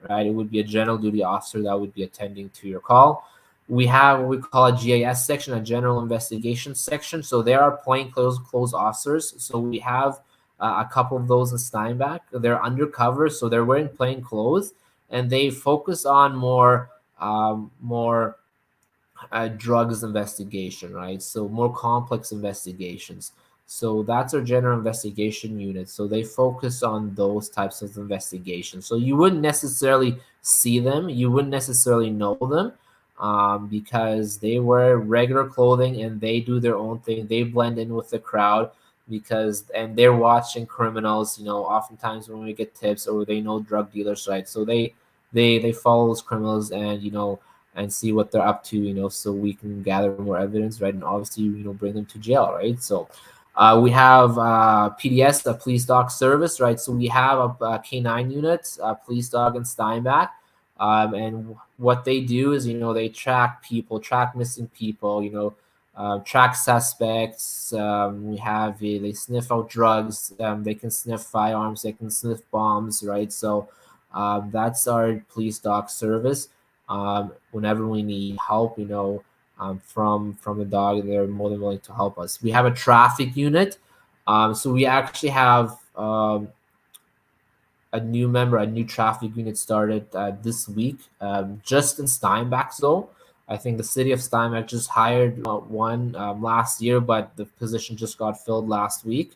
right, it would be a general duty officer that would be attending to your call. We have what we call a GIS section, a general investigation section. So there are plainclothes officers. So we have a couple of those in Steinbach. They're undercover, so they're wearing plain clothes, and they focus on more drugs investigation, right? So more complex investigations. So that's our general investigation unit. So they focus on those types of investigations. So you wouldn't necessarily see them, you wouldn't necessarily know them, because they wear regular clothing and they do their own thing. They blend in with the crowd because and they're watching criminals. Oftentimes when we get tips or they know drug dealers, right? So they follow those criminals and see what they're up to, so we can gather more evidence, right? And obviously, bring them to jail, right? So we have PDS, a police dog service, right? So we have a K9 unit, a police dog in Steinbach. And what they do is, they track people, track missing people, track suspects. They sniff out drugs. They can sniff firearms. They can sniff bombs, right? So that's our police dog service. Whenever we need help, from the dog, they're more than willing to help us. We have a traffic unit. So we actually have a new traffic unit started this week, just in Steinbach. So I think the city of Steinbach just hired one last year, but the position just got filled last week.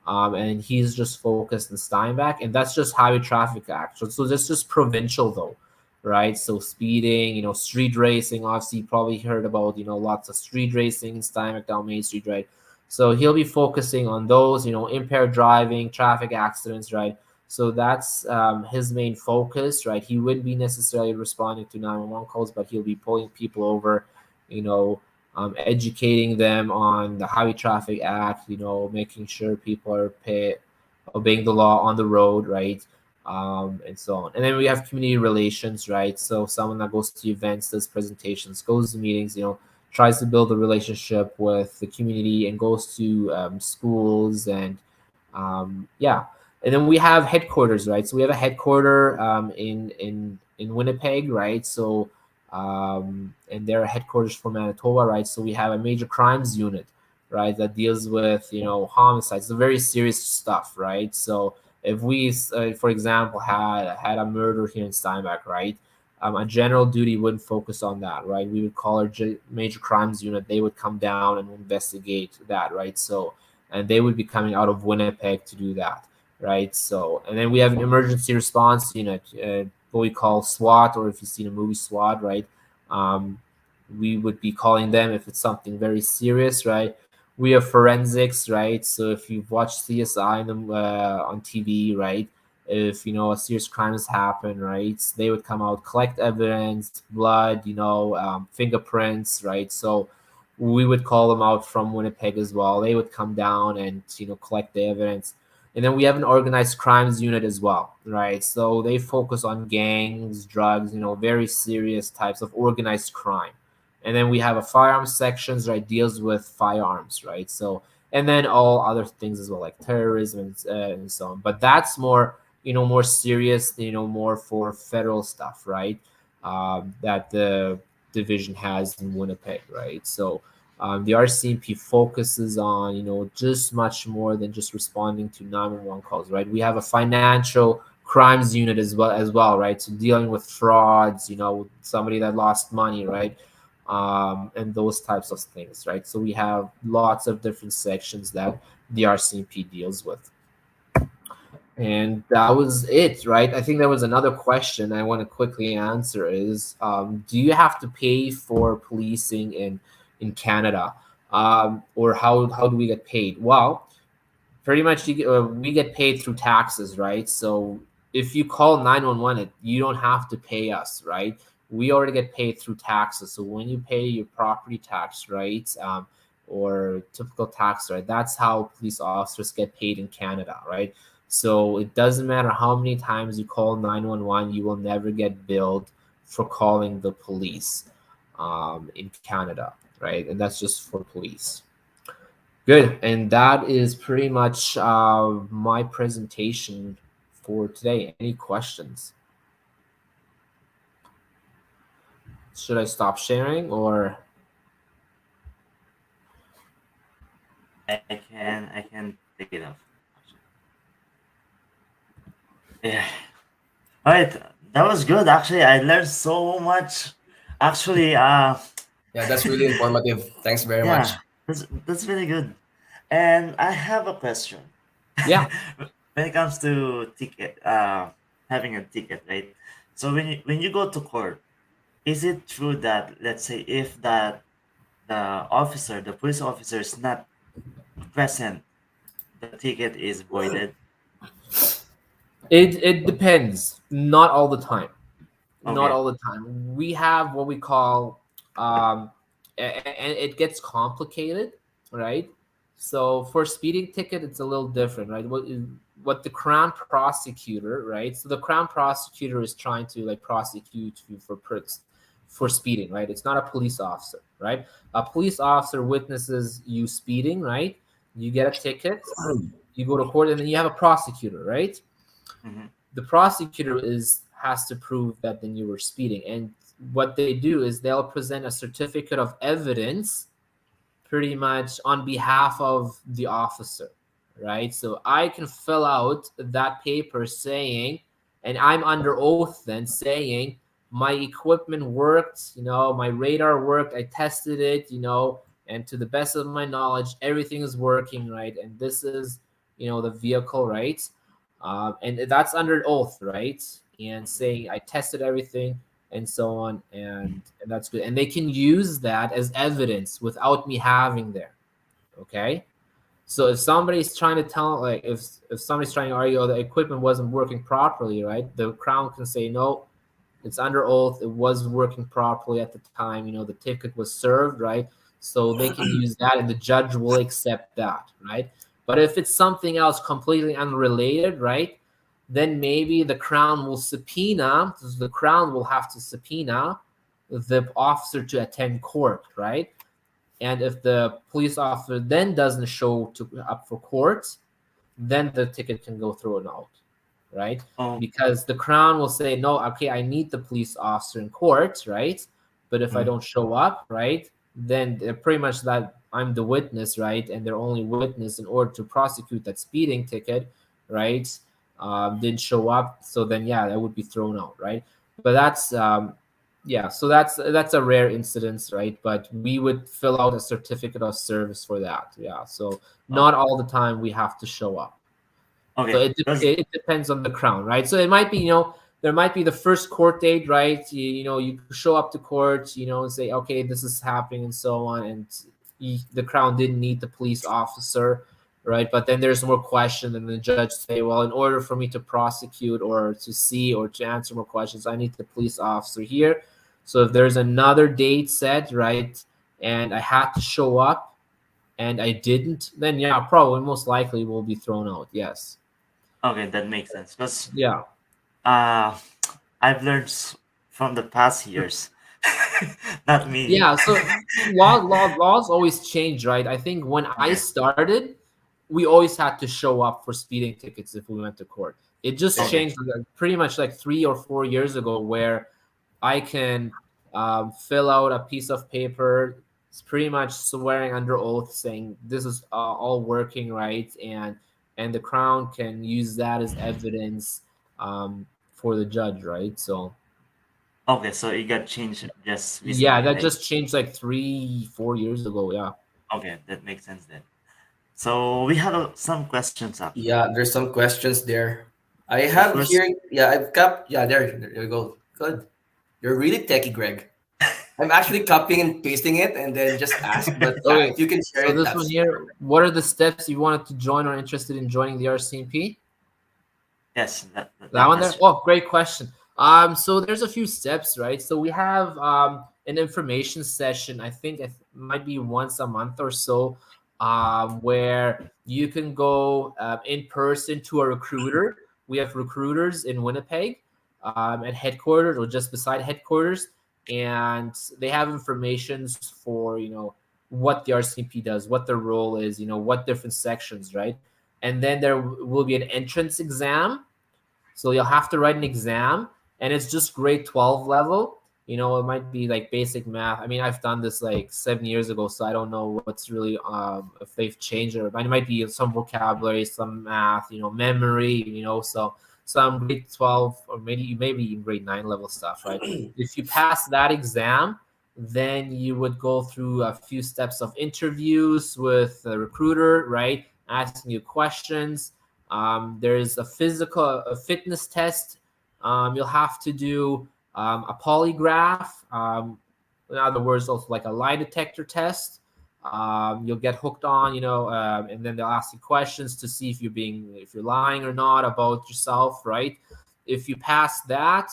And he's just focused in Steinbach, and that's just highway traffic act. So that's just provincial though, right? So speeding, street racing. Obviously, you probably heard about lots of street racing in Steinbach down Main Street, right? So he'll be focusing on those, impaired driving, traffic accidents, right? So that's his main focus, right? He wouldn't be necessarily responding to 911 calls, but he'll be pulling people over, you know, educating them on the Highway Traffic Act, making sure people are obeying the law on the road, right? And so on. And then we have community relations, right? So someone that goes to events, does presentations, goes to meetings, tries to build a relationship with the community and goes to schools and yeah. And then we have headquarters, right? So we have a headquarter in Winnipeg, right? So and there are headquarters for Manitoba, right? So we have a major crimes unit, right, that deals with homicides, the very serious stuff, right? So if we, for example, had a murder here in Steinbach, right? A general duty wouldn't focus on that, right? We would call our major crimes unit. They would come down and investigate that, right? So, and they would be coming out of Winnipeg to do that, right? So, and then we have an emergency response unit, what we call SWAT, or if you've seen a movie SWAT, right? Um, we would be calling them if it's something very serious, right? We have forensics, right? So if you've watched CSI on TV, right? If a serious crime has happened, right? They would come out, collect evidence, blood, fingerprints, right? So we would call them out from Winnipeg as well. They would come down and collect the evidence. And then we have an organized crimes unit as well, right? So they focus on gangs, drugs, very serious types of organized crime. And then we have a firearms sections, right? Deals with firearms, right? So, and then all other things as well, like terrorism and so on. But that's more, more serious, more for federal stuff, right? That the division has in Winnipeg, right? So the RCMP focuses on, just much more than just responding to 911 calls, right? We have a financial crimes unit as well, right? So dealing with frauds, somebody that lost money, right? And those types of things, right? So we have lots of different sections that the RCMP deals with. And that was it, right? I think there was another question I want to quickly answer is, do you have to pay for policing in Canada? Or how do we get paid? Well, pretty much we get paid through taxes, right? So if you call 911, you don't have to pay us, right? We already get paid through taxes. So when you pay your property tax, right, or typical tax, right, that's how police officers get paid in Canada, right? So it doesn't matter how many times you call 911, you will never get billed for calling the police in Canada, right? And that's just for police. Good. And that is pretty much my presentation for today. Any questions? Should I stop sharing or?
I can take it off. Yeah. All right. That was good. Actually, I learned so much. Actually,
Yeah, that's really informative. Thanks very much.
yeah, that's really good. And I have a question.
Yeah.
When it comes to having a ticket, right? So when you go to court, is it true that, let's say, if the police officer is not present, the ticket is voided?
It depends. Not all the time. Not
Okay.
all the time. We have what we call, and it gets complicated, right? So for speeding ticket, it's a little different, right? What the crown prosecutor, right? So the crown prosecutor is trying to like prosecute you for speeding, right? It's not a police officer, right? A police officer witnesses you speeding, right? You get a ticket, you go to court, and then you have a prosecutor, right?
Hmm.
The prosecutor is has to prove that then you were speeding, and what they do is they'll present a certificate of evidence pretty much on behalf of the officer, right? So I can fill out that paper saying, and I'm under oath then saying my equipment worked, my radar worked, I tested it, and to the best of my knowledge everything is working, right? And this is, the vehicle, right? And that's under oath, right? And saying I tested everything and so on, and that's good. And they can use that as evidence without me having there. Okay. So if somebody's trying to tell, like, if somebody's trying to argue, oh, the equipment wasn't working properly, right? The crown can say, no, it's under oath. It was working properly at the time. The ticket was served, right? So they can use that, and the judge will accept that, right? But if it's something else completely unrelated, right? Then maybe the crown will subpoena. The crown will have to subpoena the officer to attend court, right? And if the police officer then doesn't show up for court, then the ticket can go thrown out, right?
Oh.
Because the crown will say, no, okay, I need the police officer in court, right? But if I
Mhm.
don't show up, right, then they're pretty much that I'm the witness, right? And they're only witness in order to prosecute that speeding ticket, right? Didn't show up, so then yeah, that would be thrown out, right? But that's yeah, so that's a rare incidence, right? But we would fill out a certificate of service for that. Yeah, so
Oh,
not all the time we have to show up. So
okay. Because
it depends on the crown, right? So it might be, there might be the first court date, right? You show up to court, and say, okay, this is happening and so on, and the crown didn't need the police officer, right? But then there's more question, and the judge say, well, in order for me to prosecute or to see or to answer more questions, I need the police officer here. So if there's another date set, right, and I had to show up and I didn't, then yeah, probably most likely will be thrown out. Yes.
okay, that makes sense. Because
Yeah.
uh, I've learned from the past years, not me.
Yeah. So laws always change, right? I think when I
Okay.
started, we always had to show up for speeding tickets if we went to court. It just
Okay.
changed pretty much like 3 or 4 years ago, where I can fill out a piece of paper. It's pretty much swearing under oath, saying this is all working right, and the crown can use that as evidence for the judge, right? So
Okay, so it got changed just
yeah,
recently,
that
right?
just changed like 3 4 years ago. Yeah.
Okay, that makes sense then. So we have some questions actually.
Yeah, there's some questions there. I
The
have
first,
here. Yeah, I've got. Yeah, there you go. Good. You're really techie, Greg. I'm actually copying and pasting it and then just ask. But yeah,
Okay.
if you can share
So
it,
this one
that's
here, what are the steps you wanted to join or interested in joining the RCMP?
yes,
That
that
one there?
question.
Oh, great question. So there's a few steps, right? So we have an information session. I think it might be once a month or so, where you can go in person to a recruiter. We have recruiters in Winnipeg at headquarters or just beside headquarters, and they have informations for what the RCMP does, what their role is, what different sections, right? And then there will be an entrance exam. So you'll have to write an exam, and it's just grade 12 level. It might be like basic math. I mean, I've done this like 7 years ago, so I don't know what's really if they've changed it. It might be some vocabulary, some math, memory, so some grade 12 or maybe even grade 9 level stuff, right? If you pass that exam, then you would go through a few steps of interviews with the recruiter, right? Asking you questions. There's a fitness test. You'll have to do a polygraph. In other words, also like a lie detector test. You'll get hooked on, and then they'll ask you questions to see if you're lying or not about yourself, right? If you pass that,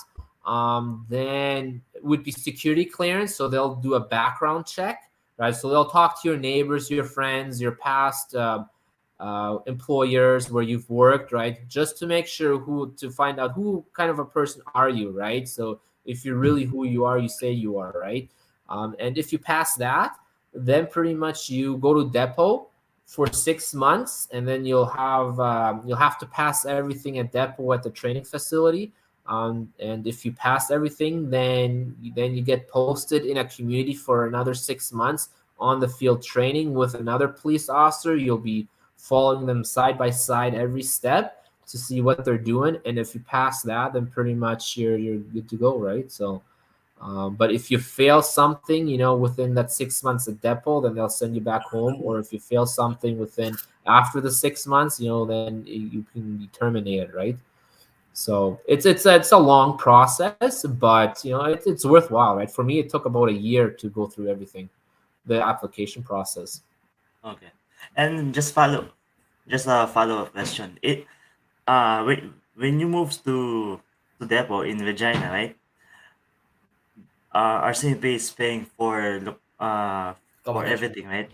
then it would be security clearance. So they'll do a background check, right? So they'll talk to your neighbors, your friends, your past employers where you've worked, right? Just to make sure to find out who kind of a person are you, right? So if you're really who you are, you say you are, right? And if you pass that, then pretty much you go to depot for 6 months, and then you'll have to pass everything at depot at the training facility. And if you pass everything, then you get posted in a community for another 6 months on the field training with another police officer. You'll be following them side by side every step to see what they're doing, and if you pass that, then pretty much you're good to go, right? So but if you fail something, within that 6 months at depot, then they'll send you back home. Or if you fail something after the 6 months, then you can be terminated, right? So it's a long process, but it's worthwhile, right? For me, it took about a year to go through everything, the application process.
Okay. And just a follow-up question. When you moved to depot in Regina, right? RCMP is paying for everything, right?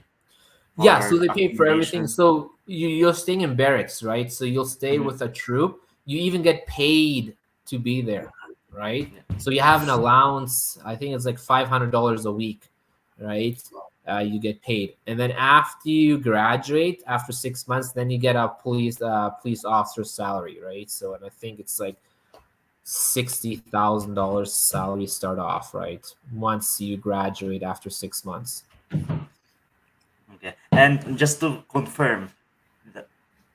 Yeah, so
For
they pay for everything.
accommodation.
So you're staying in barracks, right? So you'll stay with a troop. You even get paid to be there, right?
Yeah.
So you have an allowance. I think it's like $500 a week, right? You get paid, and then after you graduate, after 6 months, then you get a police officer salary, right? So, and I think it's like $60,000 salary start off, right? Once you graduate after 6 months.
Okay. And just to confirm,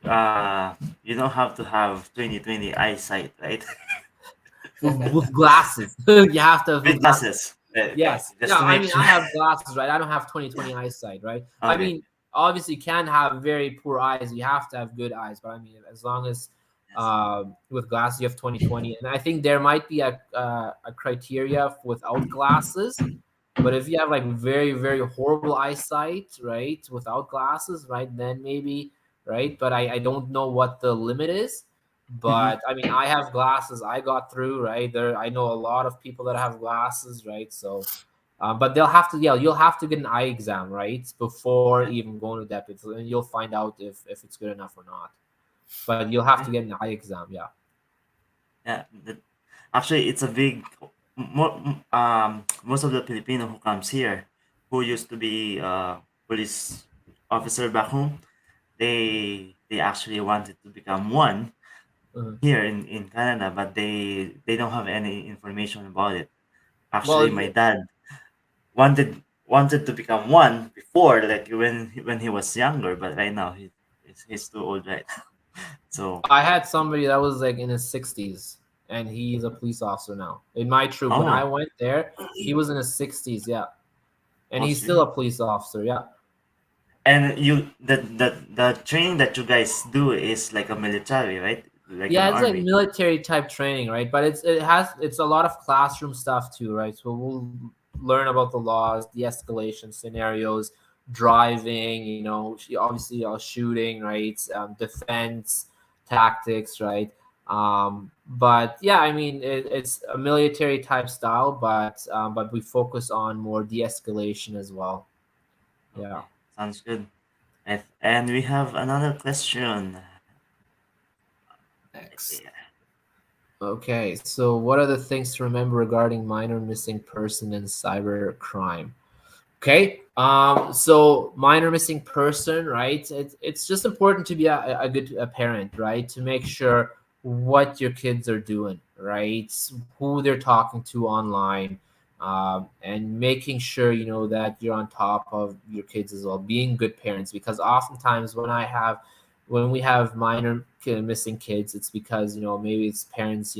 you don't have to have 20/20 eyesight, right?
with glasses. You have to have
With glasses.
Yes.
Just
Yeah,
to
I
make
mean,
sure.
I have glasses, right? I don't have 20/20 eyesight, right? I
Okay.
mean, obviously, you can have very poor eyes. You have to have good eyes, but I mean, as long as with glasses you have 20/20, and I think there might be a criteria without glasses. But if you have like very, very horrible eyesight, right, without glasses, right, then maybe, right? But I don't know what the limit is. But I mean, I have glasses. I got through, right? I know a lot of people that have glasses, right? So, but they'll have to, you'll have to get an eye exam, right, before even going to depot, and you'll find out if it's good enough or not. But you'll have to get an eye exam, yeah.
Yeah. Actually, it's a big. Most of the Filipino who comes here, who used to be police officer back home, they actually wanted to become one here in Canada, but they don't have any information about it. Actually,
Well,
my dad wanted to become one before, like when he was younger, but right now he's too old, right? So
I had somebody that was like in his 60s, and he's a police officer now. In my troop, when I went there, he was in his 60s, yeah. And he's still a police officer, yeah.
And the training that you guys do is like a military, right? Like
Yeah,
an
it's like
army.
military type training, right? But it's a lot of classroom stuff too, right? So we'll learn about the laws, de-escalation scenarios, driving, obviously shooting, right? Defense tactics, right? But yeah, I mean it's a military type style, but we focus on more de-escalation as well. Yeah.
Okay, sounds good. And we have another question.
Next.
Okay, so what are the things to remember regarding minor missing person and cyber crime? Okay. So minor missing person, right? It's just important to be a good parent, right? To make sure what your kids are doing, right? Who they're talking to online, and making sure that you're on top of your kids as well. Being good parents, because oftentimes when we have minor missing kids, it's because maybe it's parents,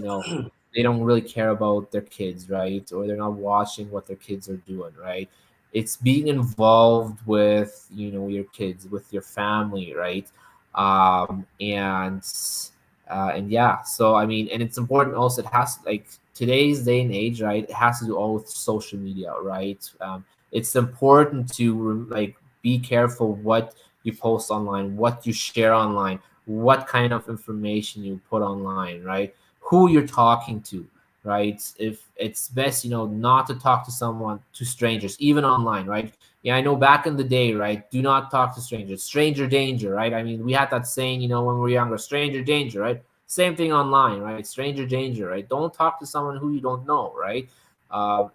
they don't really care about their kids, right? Or they're not watching what their kids are doing, right? It's being involved with your kids, with your family, right? And yeah, so I mean, and it's important also, it has, like, today's day and age, right? It has to do all with social media, right? It's important to like be careful what you post online, what you share online, what kind of information you put online, right? Who you're talking to, right? If it's best, not to talk to strangers, even online, right? Yeah, I know back in the day, right? Do not talk to strangers. Stranger danger, right? I mean, we had that saying, when we were younger, stranger danger, right? Same thing online, right? Stranger danger, right? Don't talk to someone who you don't know, right? Uh,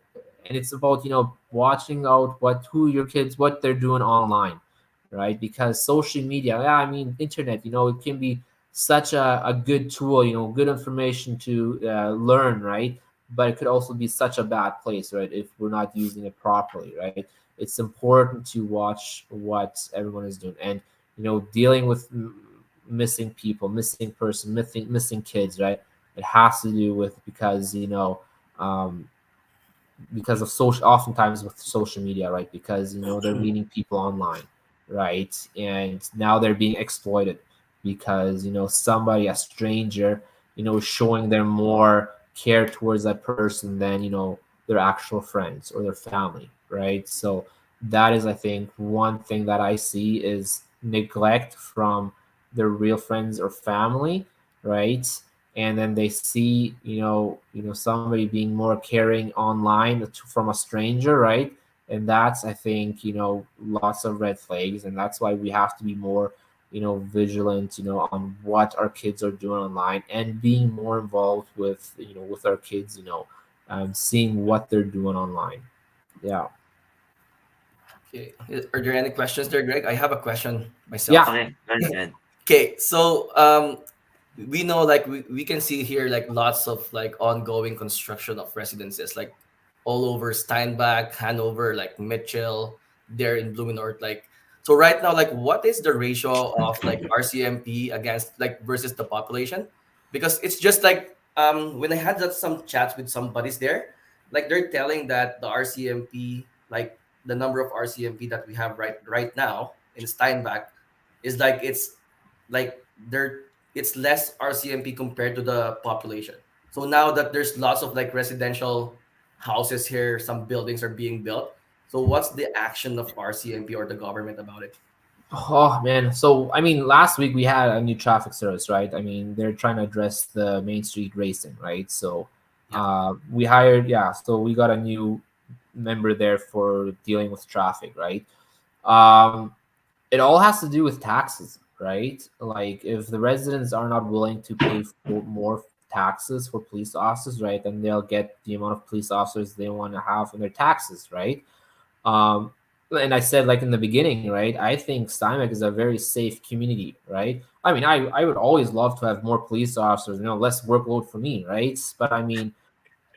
and it's about watching out who your kids, what they're doing online, right? Because social media, yeah, I mean, internet, it can be such a good tool, good information to learn, right? But it could also be such a bad place, right? If we're not using it properly, right? It's important to watch what everyone is doing, and dealing with missing people, missing person, missing kids, right? It has to do with, um, because of social, oftentimes with social media, right? Because they're meeting people online, right? And now they're being exploited because somebody, a stranger, is showing them more care towards that person than their actual friends or their family, right? So that is, I think, one thing that I see is neglect from their real friends or family, right? And then they see somebody being more caring online from a stranger, right? And that's, I think, lots of red flags, and that's why we have to be more vigilant on what our kids are doing online, and being more involved with our kids, seeing what they're doing online. Yeah.
Okay. Are there any questions there, Greg? I have a question
Yeah.
myself.
Okay, very good.
Okay, so we know, like, we can see here like lots of like ongoing construction of residences like all over Steinbach, Hanover, like Mitchell, there in Blumenort. Like, so right now, like, what is the ratio of like RCMP against like versus the population? Because it's just like when I had some chats with some buddies there, like they're telling that the RCMP, like the number of RCMP that we have right now in Steinbach is like it's less RCMP compared to the population. So now that there's lots of like residential houses here, some buildings are being built. So what's the action of RCMP or the government about it?
Oh man, so I mean, last week we had a new traffic service, right? I mean, they're trying to address the Main Street racing, right? So
Yeah.
we hired, yeah, so we got a new member there for dealing with traffic, right? Um, it all has to do with taxes, right? Like, if the residents are not willing to pay for more taxes for police officers, right, then they'll get the amount of police officers they want to have in their taxes, right? Um, and I said, like in the beginning, right? I think Steinbeck is a very safe community, right? I mean, I would always love to have more police officers, less workload for me, right? But I mean,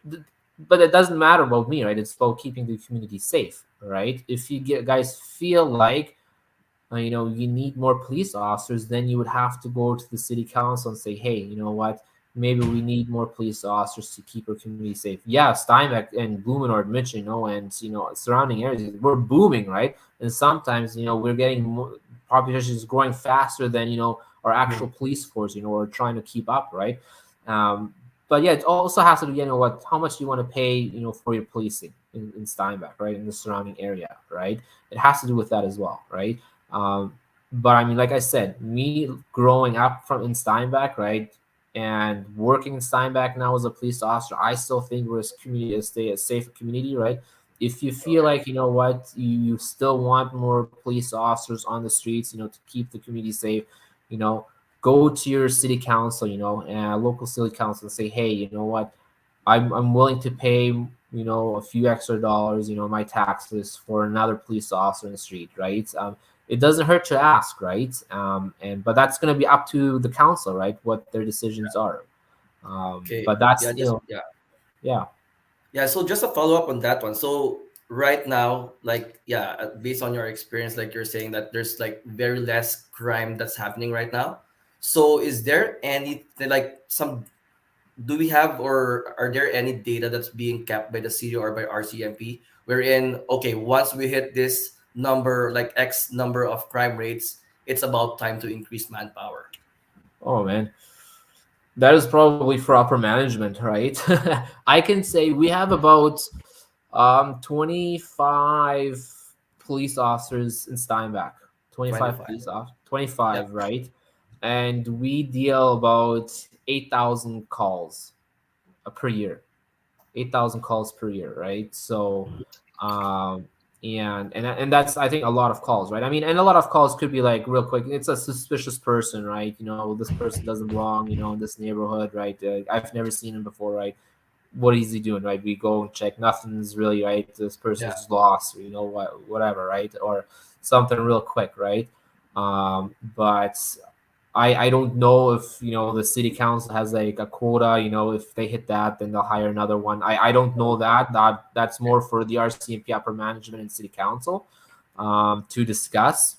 th- but it doesn't matter about me, right? It's about keeping the community safe, right? If you guys feel like you need more police officers, then you would have to go to the city council and say, hey, you know what? Maybe we need more police officers to keep our community safe. Yeah, Steinbeck and Blumenort, Mitchell, and surrounding areas, we're booming, right? And sometimes we're getting more, population is growing faster than our actual
Mhm.
police force. We're trying to keep up, right? Um, but yeah, it also has to do, what, how much do you want to pay, for your policing in Steinbeck, right, in the surrounding area, right? It has to do with that as well, right? um, but I mean, like I said, me growing up from in Steinbach, right, and working in Steinbach now as a police officer, I still think we're a community, a safe community, right? If you feel like what, you still want more police officers on the streets, to keep the community safe, you know, go to your city council, and local city council, and say, hey, you know what, I'm willing to pay a few extra dollars, my taxes for another police officer in the street, right? It doesn't hurt to ask, right? But that's going to be up to the council, right? What their decisions are.
Okay.
But that's
Yeah, just yeah.
yeah.
Yeah, so just a follow up on that one. So right now, like yeah, based on your experience, like you're saying that there's like very less crime that's happening right now. So is there any like some do we have or are there any data that's being kept by the city or by RCMP wherein okay, once we hit this number like X number of crime rates, it's about time to increase manpower.
Oh man, that is probably for upper management, right? I can say we have about 25 police officers in Steinbach. 25
25.
police officers,
Yeah.
25, right? And we deal about 8,000 calls per year. 8,000 calls per year, right? So, um, and that's I think a lot of calls, right? I mean, and a lot of calls could be like real quick. It's a suspicious person, right? This person doesn't belong, in this neighborhood, right? I've never seen him before, right? What is he doing, right? We go and check, nothing's really right. This
Yeah.
person's lost, or, whatever, right? Or something real quick, right? But I don't know if the city council has like a quota. If they hit that, then they'll hire another one. I don't know that's more for the RCMP upper management and city council to discuss.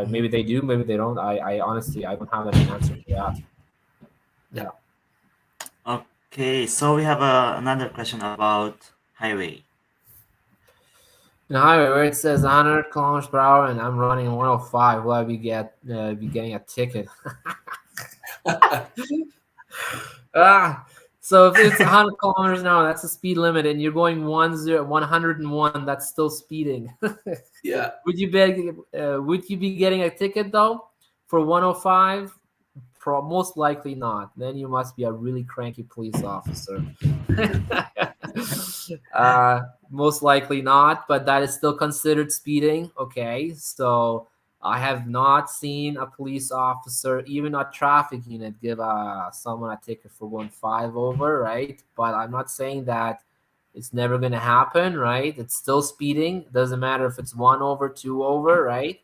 Maybe they do, maybe they don't. I honestly I don't have any answer to that.
Yeah.
Okay, so we have another question about highway.
In a highway where it says 100 kilometers per hour and I'm running 105, will I be getting a ticket? So if it's 100 kilometers an hour, that's the speed limit, and you're going 101, that's still speeding.
Yeah.
Would you be getting a ticket though for 105? Most likely not. Then you must be a really cranky police officer. Most likely not, but that is still considered speeding. Okay, so I have not seen a police officer, even a traffic unit, give someone a ticket for going 5 over, right? But I'm not saying that it's never going to happen, right? It's still speeding. Doesn't matter if it's 1 over, 2 over, right?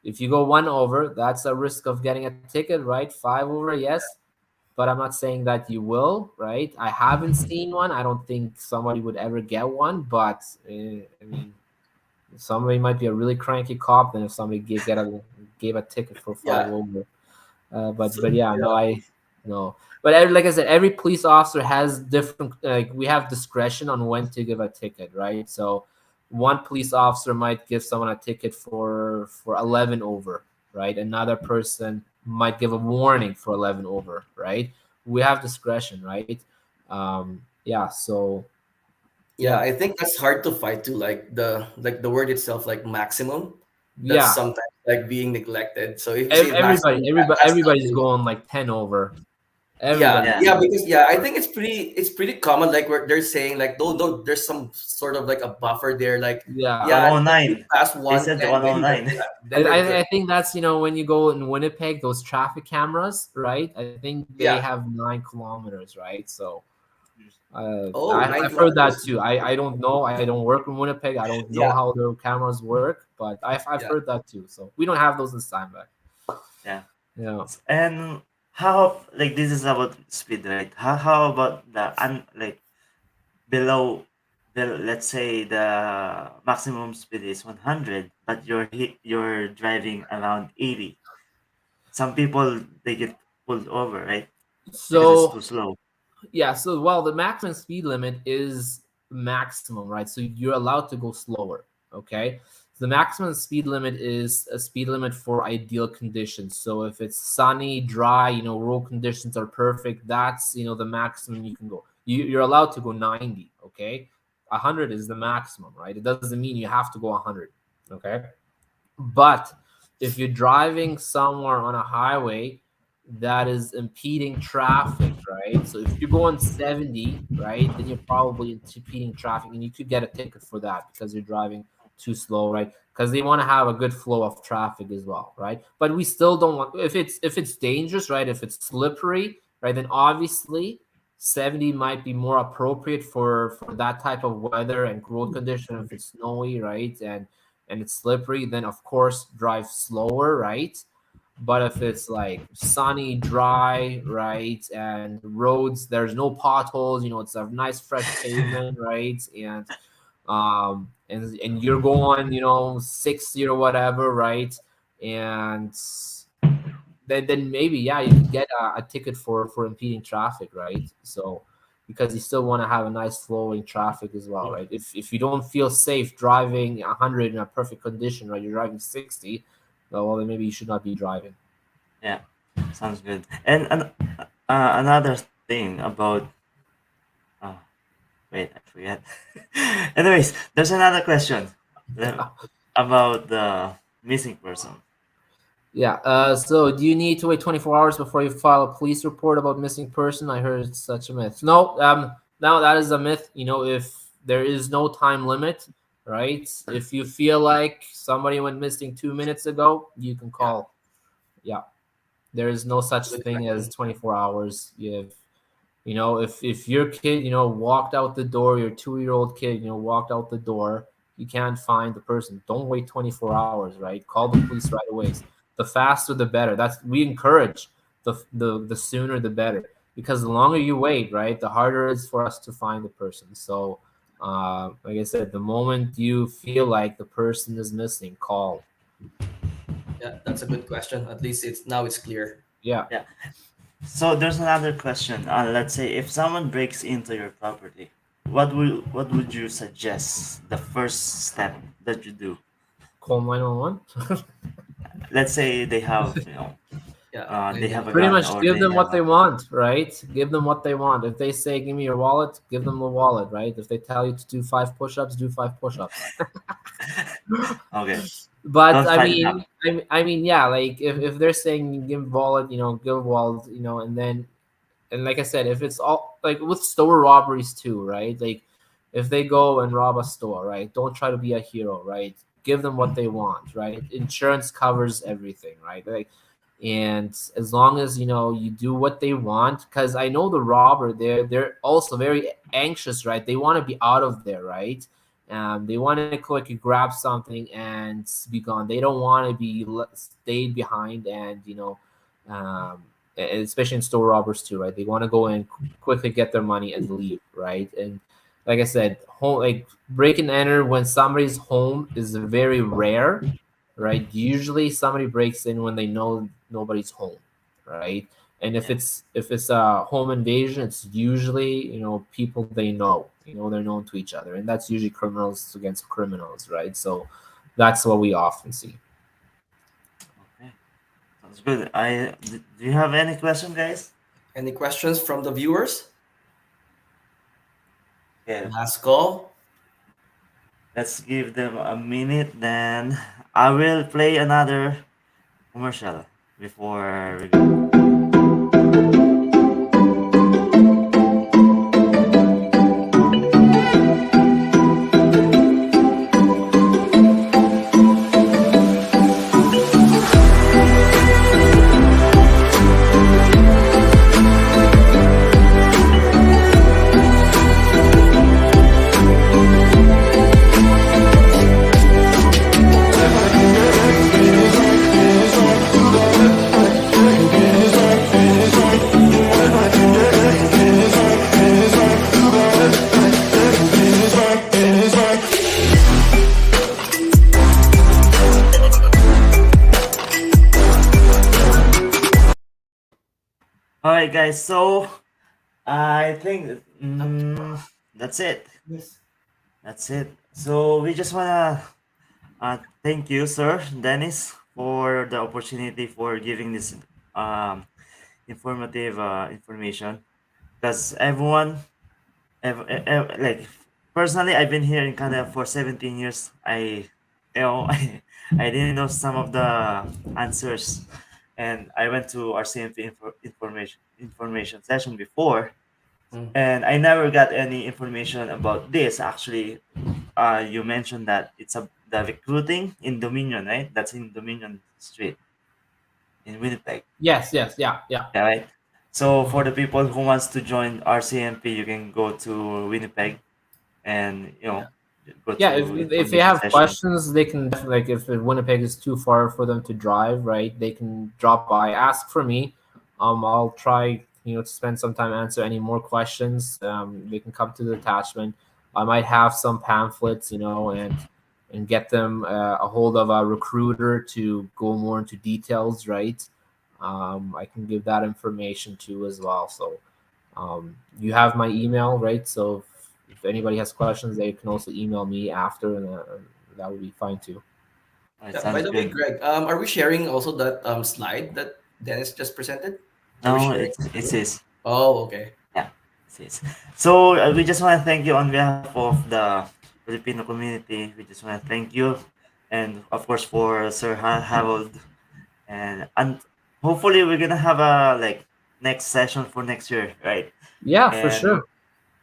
If you go 1 over, that's a risk of getting a ticket, right? 5 over, yes. But I'm not saying that you will, right? I haven't seen one. I don't think somebody would ever get one, but I mean, somebody might be a really cranky cop than if somebody gave a ticket for 5
Yeah.
over.
So,
But yeah,
yeah.
no. But like I said, every police officer has different. Like we have discretion on when to give a ticket, right? So one police officer might give someone a ticket for 11 over, right? Another person might give a warning for 11 over, right? We have discretion, right? Yeah. So
Yeah,
yeah,
I think that's hard to fight too. Like the word itself, like maximum, that's
yeah.
sometimes like being neglected. So if you say maximum, that's not
Everybody's
really.
going like 10 over.
Yeah,
Everybody's
Yeah.
yeah,
going.
because yeah, I think it's pretty common. Like where they're saying like though there's some sort of like a buffer there. Like
Yeah.
yeah, if you
109.
pass
They said
110, then
109.
yeah, then we're good.
I think that's when you go in Winnipeg, those traffic cameras, right? I think they
Yeah.
have 9 kilometers, right? So
Oh, nine
I've heard that
kilometers.
too. I don't know. I don't work in Winnipeg. I don't know
Yeah,
how their cameras work, but I've
yeah.
heard that too. So we don't have those in Steinbach.
Yeah.
Yeah.
And how like this is about speed, right? How about the like below the, let's say the maximum speed is 100, but you're driving around 80. Some people they get pulled over, right? Because it's
So
too slow.
yeah, so well, the maximum speed limit is maximum, right? So you're allowed to go slower. Okay. The maximum speed limit is a speed limit for ideal conditions. So if it's sunny, dry, road conditions are perfect, that's the maximum you can go. You're allowed to go 90. Okay. 100 is the maximum, right? It doesn't mean you have to go 100. Okay. But if you're driving somewhere on a highway that is impeding traffic, right? So if you're going 70, right, then you're probably impeding traffic and you could get a ticket for that because you're driving too slow, right? Because they want to have a good flow of traffic as well, right? But we still don't want if it's dangerous, right? If it's slippery, right, then obviously 70 might be more appropriate for that type of weather and road condition. If it's snowy, right, and it's slippery, then of course drive slower, right? But if it's like sunny, dry, right, and roads, there's no potholes, it's a nice fresh pavement, right? And you're going, 60 or whatever, right? And then maybe, yeah, you could get a ticket for impeding traffic, right? So because you still want to have a nice flowing traffic as well, right? If you don't feel safe driving 100 in a perfect condition, right, you're driving 60, well, then maybe you should not be driving.
Yeah, sounds good. And another thing about wait, I forget. Anyways, there's another question about the missing person.
Yeah. So do you need to wait 24 hours before you file a police report about missing person? I heard it's such a myth. No, now that is a myth. If there is no time limit, right? If you feel like somebody went missing 2 minutes ago, you can call. Yeah. There is no such thing as 24 hours. If your kid, walked out the door, your 2-year-old kid, walked out the door, you can't find the person. Don't wait 24 hours, right? Call the police right away. The faster, the better. We encourage the sooner, the better. Because the longer you wait, right, the harder it is for us to find the person. So, like I said, the moment you feel like the person is missing, call.
Yeah, that's a good question. At least it's clear.
Yeah.
Yeah. So there's another question. Let's say if someone breaks into your property, what would you suggest the first step that you do?
Call 911.
Let's say they have,
Yeah,
they have a
Pretty
gun
much
or
give
they
them what
have
they want, right? Give them what they want. If they say, give me your wallet, give them the wallet, right? If they tell you to do 5 push-ups, do 5 push-ups.
Okay.
But
Don't
I
fight
mean, I mean, yeah, like if they're saying give wallet, give wallet, and like I said, if it's all like with store robberies too, right? Like if they go and rob a store, right? Don't try to be a hero, right? Give them what they want, right? Insurance covers everything, right? Like, and as long as you do what they want, because I know the robber, they're also very anxious, right? They want to be out of there, right? They want to quickly grab something and be gone. They don't want to be stayed behind, and especially in store robbers too, right? They want to go in quickly, get their money, and leave, right? And like I said, home like break and enter when somebody's home is very rare, right? Usually somebody breaks in when they know nobody's home, right? And if
Yeah.
it's a home invasion, it's usually people they know, they're known to each other, and that's usually criminals against criminals, right? So that's what we often see.
Okay. Sounds good. Do you have any question, guys?
Any questions from the viewers?
Yeah.
Last call.
Let's give them a minute, then I will play another commercial before we go. All right, guys. So I think that's it.
Yes.
That's it. So we just wanna thank you, sir Dennis, for the opportunity for giving this um, informative information. Because everyone, like personally, I've been here in Canada for 17 years. I didn't know some of the answers, and I went to RCMP information session before, and I never got any information about this. Actually, you mentioned that it's the recruiting in Dominion, right? That's in Dominion Street in Winnipeg.
Yes, yeah.
Yeah, right. So for the people who wants to join RCMP, you can go to Winnipeg and go
Yeah,
to
if they
information
have
session.
questions, they can definitely, like, if Winnipeg is too far for them to drive, right? They can drop by, ask for me. I'll try, to spend some time answer any more questions. They can come to the attachment. I might have some pamphlets, and get them a hold of a recruiter to go more into details, right? I can give that information too as well. So you have my email, right? So if anybody has questions, they can also email me after, and that would be fine too.
It
Yeah, by
sounds
the way,
good.
Greg, are we sharing also that slide that Dennis just presented? Are we
No,
sharing?
it says.
Oh, okay.
Yeah, it says. So we just want to thank you on behalf of the Filipino community. We just want to thank you, and of course for Sir Harold, and hopefully we're gonna have a next session for next year, right?
Yeah, for
And
sure.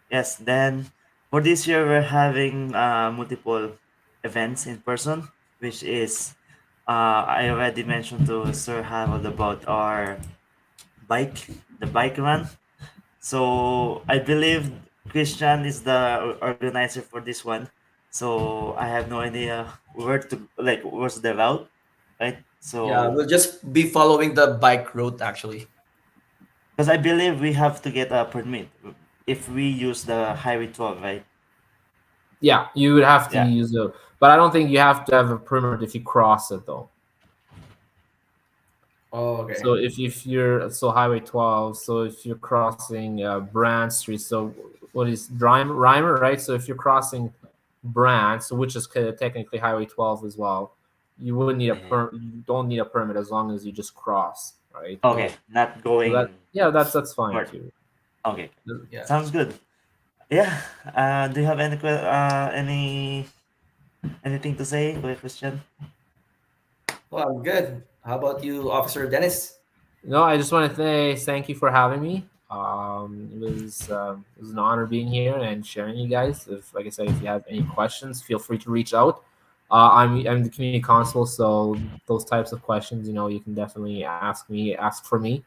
yes, then for this year we're having multiple events in person, which is I already mentioned to Sir Harold about our bike, the bike run. So I believe Christian is the organizer for this one. So I have no idea where to where's the route, right?
Yeah,
So
we'll just be following the bike route actually.
because I believe we have to get a permit if we use the Highway 12, right?
Yeah, you would have to
Yeah.
use it, but I don't think you have to have a permit if you cross it though.
Oh,
So
okay.
if you're Highway 12, so if you're crossing Brand Street, so what is Reimer, right? So if you're crossing Brand, so which is technically Highway 12 as well, you wouldn't need
Yeah.
you don't need a permit as long as you just cross, right?
Okay, not
So that,
going
yeah, that's fine
north.
too.
Okay,
Yeah.
sounds good. Yeah. Do you have anything to say, Christian?
Well, I'm good. How about you, Officer Dennis?
No, I just want to say thank you for having me. It was an honor being here and sharing you guys. If, like I said, if you have any questions, feel free to reach out. I'm the community consul, so those types of questions, you can definitely ask for me.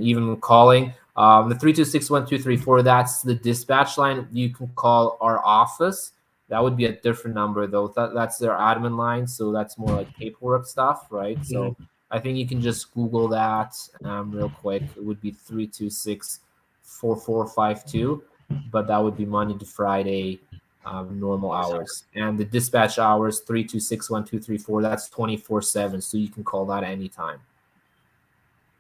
Even calling the 326-1234. That's the dispatch line. You can call our office. That would be a different number though. That's their admin line, so that's more like paperwork stuff, right? So I think you can just Google that real quick. It would be 326-4452, but that would be Monday to Friday, normal
Yes, sir.
hours. And the dispatch hours 326-1234. That's 24/7, so you can call that anytime.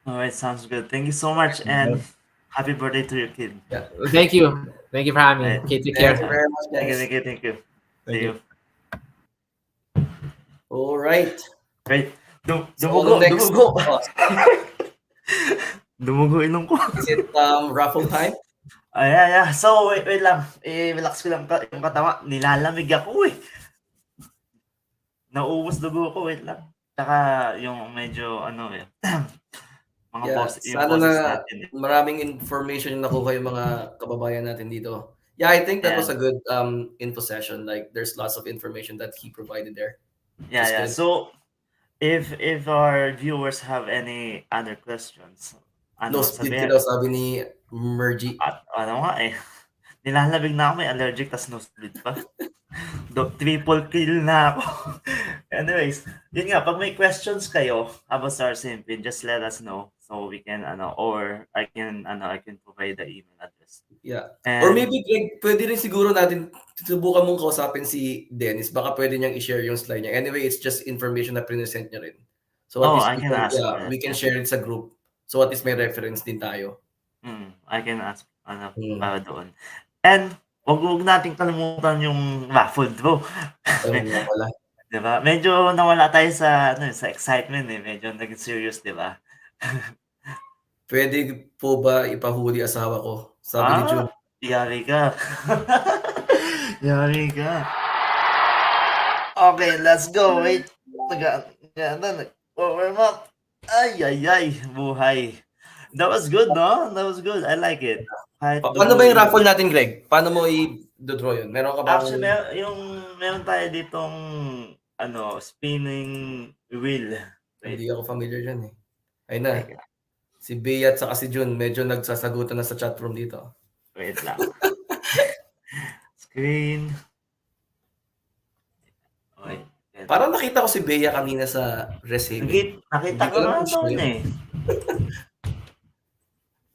All right, sounds good. Thank you so much, and happy birthday to your kid.
Yeah.
Thank you for having me.
All right.
Okay, take
Thank
care.
you very much,
Thank you,
Dennis.
thank you, thank you.
Thank
See
you.
you.
All right.
Right.
So the next,
Dumugo.
oh,
Dumugo ilong ko.
is it raffle time?
Yeah. So, wait lang. Relax ko lang yung katama. Nilalamig ako eh. Nauubos dugo ko, wait lang. Tsaka yung medyo mga
Yeah,
yung
sana
boses
na
natin.
maraming information yung nakuha yung mga kababayan natin dito. Yeah, I think that was a good info session. Like, there's lots of information that he provided there.
Yeah.
Good.
So, if our viewers have any other questions,
No speed ka daw, sabi ni Mergy.
Ano nga eh. Nilalamig na ako, may allergic, tas no split pa. Triple kill na ako. Anyways, yun nga, pag may questions kayo about Star Simpin, just let us know so we can, or I can provide the email address.
Yeah.
And,
Or maybe, Greg, pwede rin siguro natin, subukan mong kausapin si Dennis. Baka pwede niyang i-share yung slide niya. Anyway, it's just information na present niya rin. So at least
I can ask for
we can
that.
share it sa group. So at least may reference din tayo.
I can ask para doon. And wag nating kalimutan yung raffle draw.
Ayun nga pala.
Diba? Medyo nawala tayo sa excitement eh. Medyo naging serious, diba?
Pwede po ba ipahuli asawa ko? Sabi ni June.
Yari ka. Yari ka. Okay, let's go. Wait. Warm up. Ay. Buhay. That was good, no? That was good. I like it.
Paano ba yung raffle natin, Greg? Paano mo i-draw yun? Meron ka bang...
Actually, meron tayo ditong spinning wheel.
Hindi ako familiar dyan eh. Ayun na. Si Bea at saka si Jun medyo nagsasagutan na sa chatroom dito.
Wait lang. Screen. Okay.
Parang nakita ko si Bea kanina sa receiving.
Nakita ko nga daw niya eh.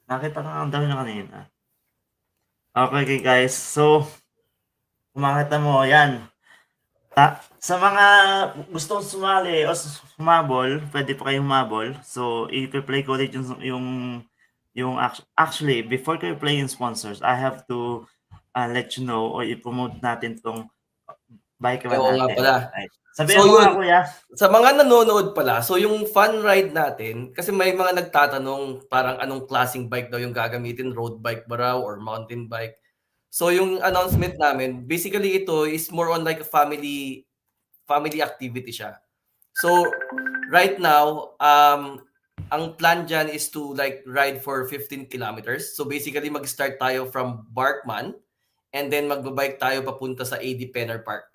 Nakita ko nga daw niya kanina. Okay guys, so kung makita mo, yan. Sa mga gustong sumali o sumabol, pwede pa kayong humabol. So, i-play ko ulit yung actually, before ko i-play yung sponsors, I have to let you know or i-promote natin tong bike ride
Oo nga
natin.
pala.
Right. Sabihin mo nga, kuya.
Sa mga nanonood pala, so yung fun ride natin, kasi may mga nagtatanong parang anong klaseng bike daw yung gagamitin, road bike ba raw or mountain bike. So yung announcement namin, basically ito is more on like a family activity siya. So right now, ang plan dyan is to like ride for 15 kilometers. So basically mag-start tayo from Barkman and then magbabike tayo papunta sa AD Penner Park.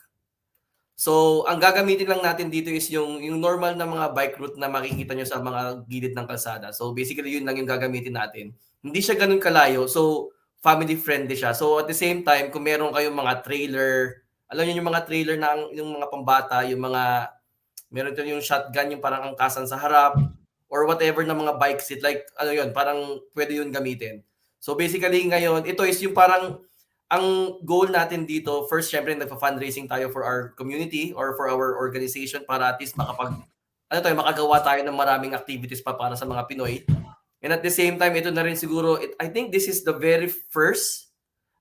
So ang gagamitin lang natin dito is yung normal na mga bike route na makikita nyo sa mga gilid ng kalsada. So basically yun lang yung gagamitin natin. Hindi siya ganun kalayo. So family friendly siya. So at the same time, kung meron kayong mga trailer, alam niyo yung mga trailer na yung mga pambata, yung mga meron din yung shotgun, yung parang angkasan sa harap or whatever na mga bike seat, like ano yun, parang pwede yun gamitin. So basically ngayon, ito is yung parang ang goal natin dito, first syempre nagpa-fundraising tayo for our community or for our organization para at least makagawa tayo ng maraming activities pa para sa mga Pinoy. And at the same time, ito na rin siguro, I think this is the very first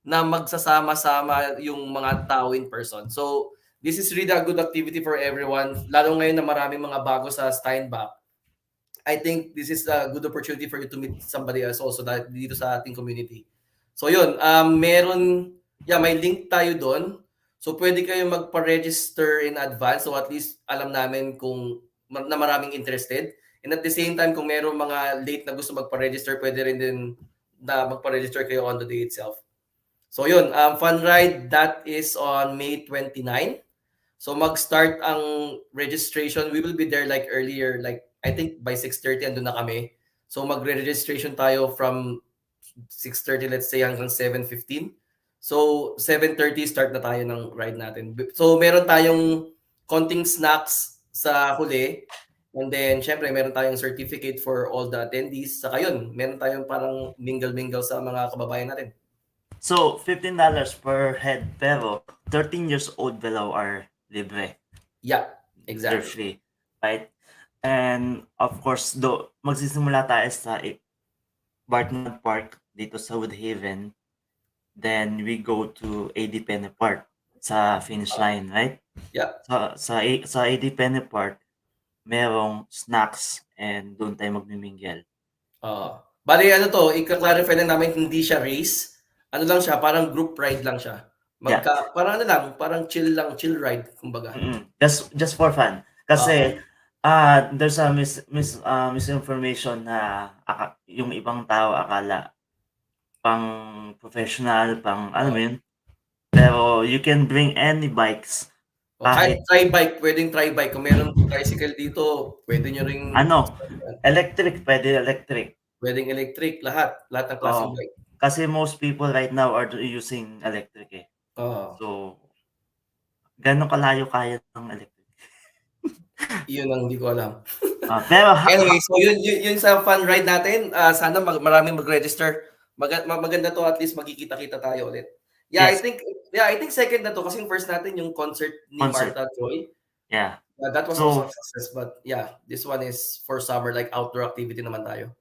na magsasama-sama yung mga tao in person. So, this is really a good activity for everyone. Lalo ngayon na maraming mga bago sa Steinbach. I think this is a good opportunity for you to meet somebody else also dito sa ating community. So, yun. May link tayo doon. So, pwede kayo magpa-register in advance. So, at least alam namin kung na maraming interested. And at the same time, kung meron mga late na gusto magpa-register, pwede rin din na magpa-register kayo on the day itself. So yun, fun ride, that is on May 29. So mag-start ang registration. We will be there like earlier, like I think by 6:30 andun na kami. So magre-registration tayo from 6:30 let's say hanggang 7:15. So 7:30 start na tayo ng ride natin. So meron tayong konting snacks sa huli. And then, syempre, meron tayong certificate for all the attendees. Saka yun, meron tayong parang mingle-mingle sa mga kababayan natin.
So, $15 per head, pero 13 years old below are libre.
Yeah,
They're
exactly.
free, right? And of course, magsisimula tayo sa Barkman Park dito sa Woodhaven. Then we go to AD Penny Park sa finish line, right?
Yeah.
Sa AD Penny Park, merong snacks and doon tayo magmimingel.
Bali, ika-clarify lang namin, hindi siya race. Ano lang siya, parang group ride lang siya. Parang ano lang, parang chill ride, kumbaga.
Just for fun. Kasi, there's a misinformation na yung ibang tao akala pang professional, alam mo yun. Pero you can bring any bikes.
Kahit tri-bike, pwedeng tri-bike. Kung meron tricycle dito, pwede nyo ring...
Electric, pwede electric.
Pwedeng electric, lahat ng klaseng bike.
Kasi most people right now are using electric eh. So, gano'ng kalayo kaya ng electric?
Yun ang hindi ko alam.
Pero
anyway, so yun sa fun ride natin. Sana maraming mag-register. Maganda to, at least magkikita-kita tayo ulit. Yes. I think second na to kasi yung first natin yung concert ni Martha Troy.
Yeah.
That was also a success, but yeah, this one is for summer, like outdoor activity naman tayo.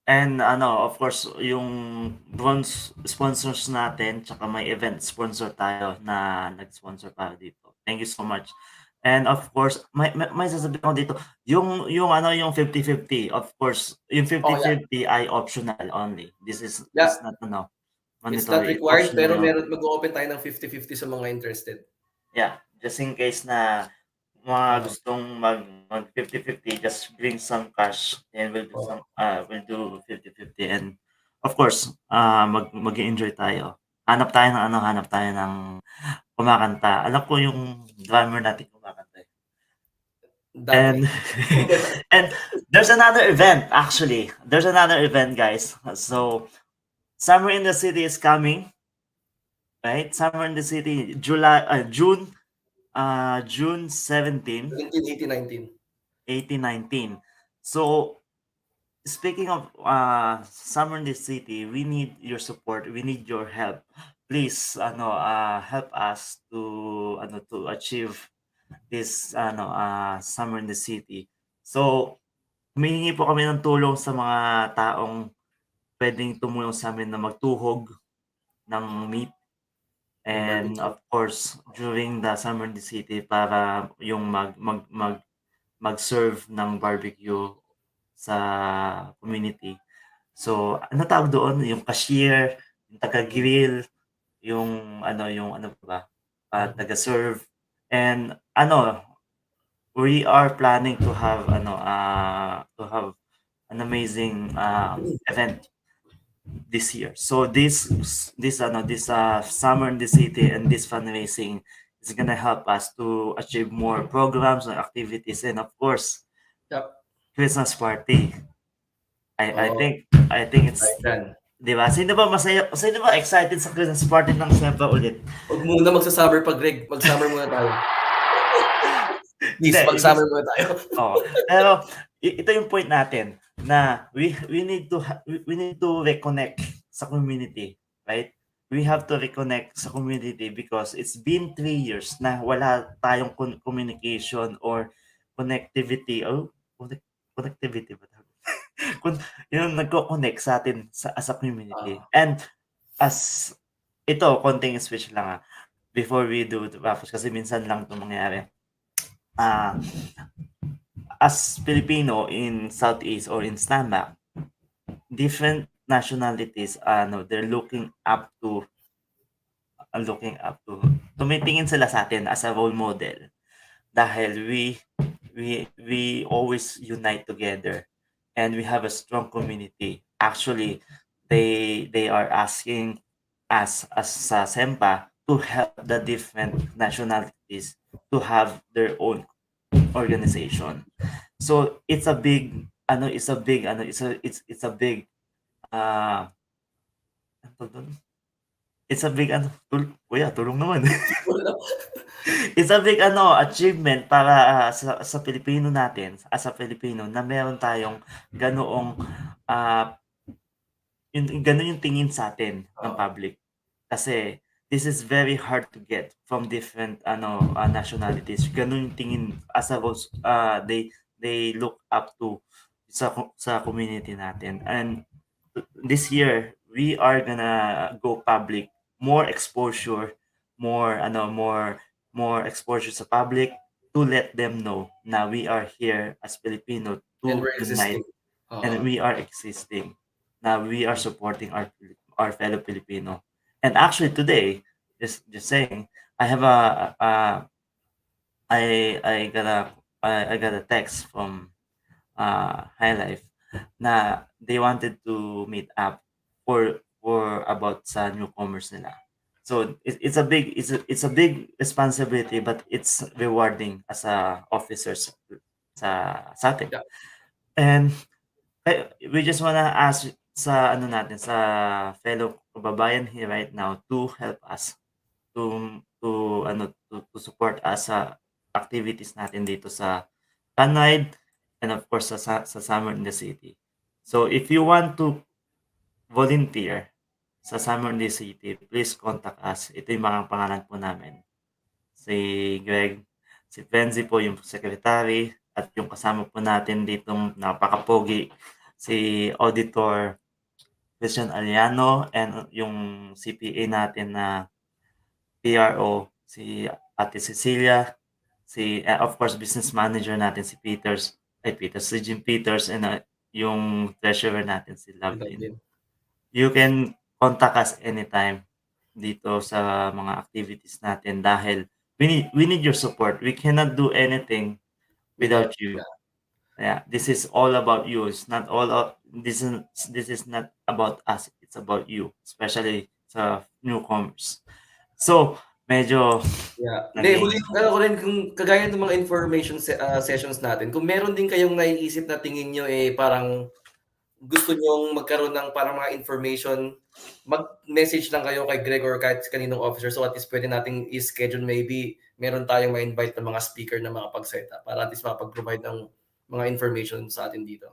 And of course, yung bronze sponsors natin, tsaka may event sponsor tayo na nag-sponsor para dito. Thank you so much. And of course, may sasabihin ko dito, yung 50-50, of course, yung 50-50 ay optional only. This is not mandatory.
It's not required, pero mag-open tayo ng 50-50 sa mga interested.
Yeah, just in case na mga gustong mag 50-50, just bring some cash and we'll do 50-50, and of course mag-enjoy tayo. Hanap tayo ng kumakanta. Alam ko yung drummer natin kumakanta.
Dati.
And and there's another event actually. There's another event, guys. So Summer in the City is coming, right? Summer in the City, June 17,
17, 18, 19.
18, 19. So speaking of Summer in the City, we need your support. We need your help. Please, help us to achieve this Summer in the City. So humihingi po kami ng tulong sa mga taong puwedeng tumulong sa'min na magtuhog ng meat and
Barbecue.
of course during the Summer in the City para yung mag-serve ng barbecue sa community. So, ano tawag doon, yung cashier, yung taga-grill, yung ano pa ba, taga-serve, and we are planning to have an amazing event this year. So this Summer in the City and this fundraising is gonna help us to achieve more programs and activities, and of course
Yep.
Christmas party. I
Oo.
think it's,
Right yan.
di ba? Sino ba excited sa Christmas party ng Sempa ulit?
Huwag muna magsa-summer pa, Greg. Mag-summer muna tayo. Please,
Hindi,
mag-summer muna tayo.
Oo. Pero ito yung point natin na we need to reconnect sa community, right? We have to reconnect sa community because it's been 3 years na wala tayong communication or connectivity. Connectivity ba tawag? Yung nagko-connect sa atin as a community. And as ito, konting speech lang before we do the Raffles kasi minsan lang ito mangyayari. As Filipino in Southeast or in Stambak, different nationalities, they're looking up to, tumitingin sila sa atin as a role model dahil we always unite together and we have a strong community. Actually, they are asking us as sa Sempa to help the different nationalities to have their own organization. So it's a big it's a big ano it's a big ano tawag dun? It's a big kuya tulong naman. It's a big achievement para sa Pilipino natin, as a Filipino na meron tayong ganoong ganun yung tingin sa atin ng public. Kasi this is very hard to get from different nationalities. Ganun yung tingin as a they look up to sa community natin. And this year we are gonna go public, more exposure, more exposure sa public to let them know na we are here as Filipino to
And we're
unite,
existing.
and we are existing, na we are supporting our fellow Filipino. And actually today, just saying, I have I got a text from High Life na they wanted to meet up for about sa newcomers nila. So it's a big responsibility, but it's rewarding as a officers sa atin.
Yeah.
And we just wanna ask sa natin sa fellow kababayan here right now to help us to support us sa activities natin dito sa Tanwide and of course sa Summer in the City. So if you want to volunteer sa Summer in the City, please contact us. Ito yung mga pangalan po namin. Si Greg, si Benzi po yung secretary, at yung kasama po natin ditong napakapogi, si Auditor Christian Aliano, and yung CPA natin na PRO, si Ate Cecilia, of course business manager natin si si Jim Peters, and yung treasurer natin si Lovelyn. You can contact us anytime dito sa mga activities natin dahil we need your support. We cannot do anything without you. Yeah, this is all about you. It's not this is not about us. It's about you, especially sa newcomers. So medyo
Yeah. Hindi, huli ano ko rin kung kagaya ng mga information sessions natin, kung meron din kayong naiisip na tingin nyo parang gusto nyong magkaroon ng parang mga information, mag-message lang kayo kay Greg or kahit kaninong officer so at least pwede nating i-schedule maybe meron tayong ma-invite ng mga speaker na makapag-set up para at least makapag-provide ng mga information sa atin dito.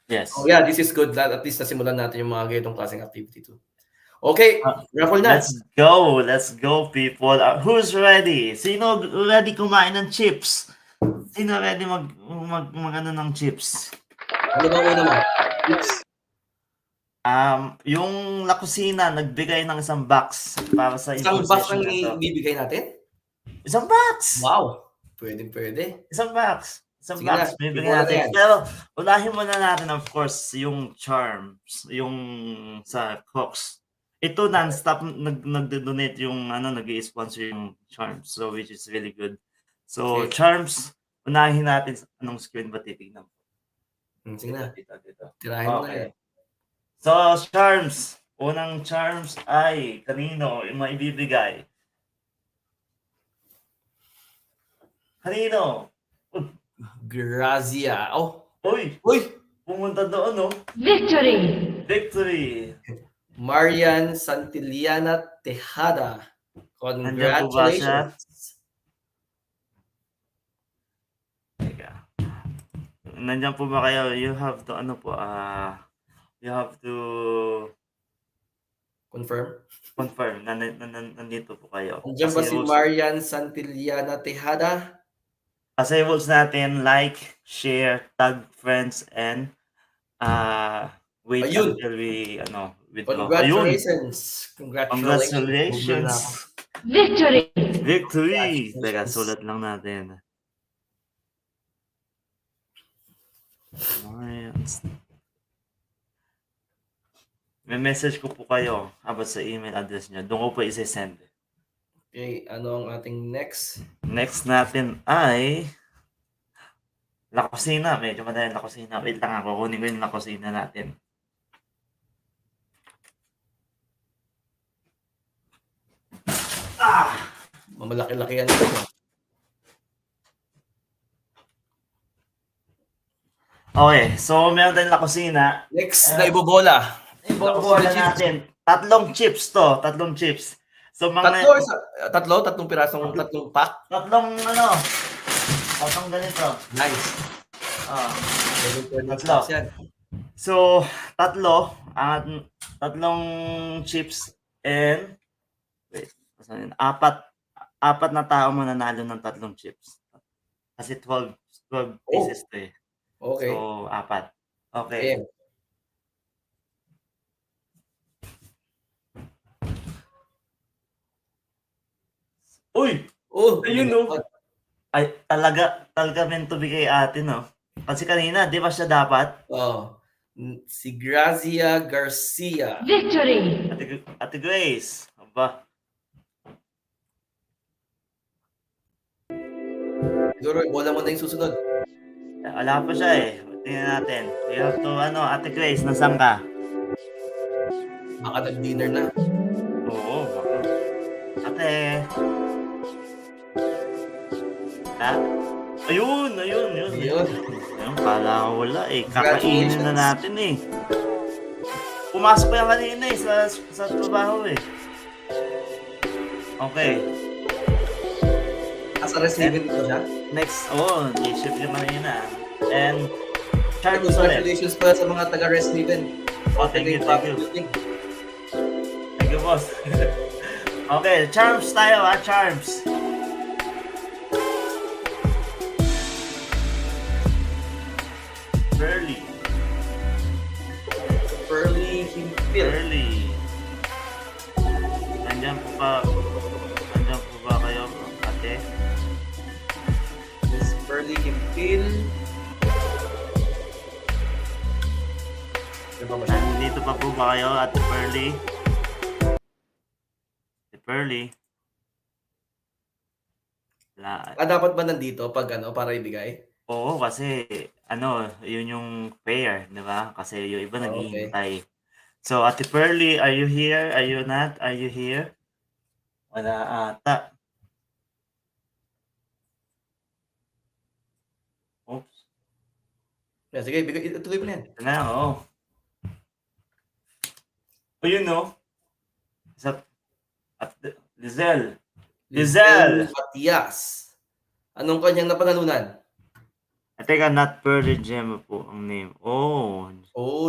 yes.
Oh yeah, this is good. At least nasimulan natin yung mga ganitong klaseng activity too. Okay, raffle na.
Let's go people. Who's ready? Sino ready kumain ng chips? Sino ready mag ano ng chips?
Ano ba una mo? Chips.
Yung La Cocina nagbigay ng isang box para sa
Isang box
session
ang
na to.
ibibigay natin?
Isang box!
Wow! Pwede.
Isang box. Isang
Sige
box.
na,
Bibigyan
ibola na
natin.
yan.
Pero unahin muna natin of course yung charms. Yung sa Cox. Ito non-stop nagdo-donate yung nag-i-sponsor yung charms. So which is really good. So
Okay.
charms, unahin natin anong screen ba titignan?
Sige na.
Dito.
Tirahin mo na yan.
Okay. So charms. Unang charms ay kanino yung maibibigay? Kanino?
Grazia. Oh,
Uy! Pumunta doon, no? Victory!
Marian Santillana Tejada.
Nandiyan po ba siya?
Congratulations.
Teka. Nandiyan po ba kayo? You have to, you have to confirm na nandito po kayo.
Nandiyan ba si Marian Santillana Tejada?
Kasi rules natin, like, share, tag friends, and wait
Ayun.
until we, withdraw.
Congratulations.
Congratulations. Victory! Teka, sulat lang natin. May message ko po kayo about sa email address nyo. Doon ko po isa-send.
Okay, ano ang ating next?
Next natin ay La Cocina. Medyo madali La Cocina. Wait lang ako. Kunin ko yung La Cocina natin.
Mamalaki-laki yan ito.
Okay, so meron tayong La Cocina.
Next na ibobola.
Ibobola natin. Tatlong chips to. Tatlong chips. So mga
Tatlong pirasong tatlong pack.
Tatlong ganito.
Nice.
Tatlo. So, tatlong chips and apat na tao mananalo ng tatlong chips. Kasi 12 pieces to eh.
Okay.
So, apat. Okay. Uy! Ayun no. Ay, talaga meant to be kay ate, no? Kasi kanina, di ba siya dapat?
Si Grazia Garcia.
Ate Grace. Aba.
Siguro, bola mo na yung susunod.
Wala pa siya eh. Tingnan natin. We have to, Ate Grace, nasaan ka?
Baka nag-dinner na.
Oo, baka. Ate. Ayun. Kala ko wala eh. Kakainin na natin eh. Pumasok pa yan kanina eh sa trabaho eh. Okay.
Sa receiving ko siya?
Next, day-shift yung kanina. And charms ulit.
Congratulations pala sa mga taga-receiving.
Thank you. Thank you, boss. Okay, charms tayo charms.
Pearly Himpil.
Nandiyan po ba kayo, ate?
Miss Pearly Himpil.
Nandito pa po ba kayo, Ate Pearly? Ate Pearly?
Dapat ba nandito pag para ibigay?
Oo, kasi yun yung fair, di ba? Kasi yung iba naghihintay. So, Ate Pearly, are you here? Are you not? Are you here? Wala ata.
Sige, ituloy mo na yan.
Ito na, oo. O yun, no? At Lizelle. Lizelle!
Matias. Anong kanyang napanalunan?
Teka, not Pearly Gemma po ang name. Oh,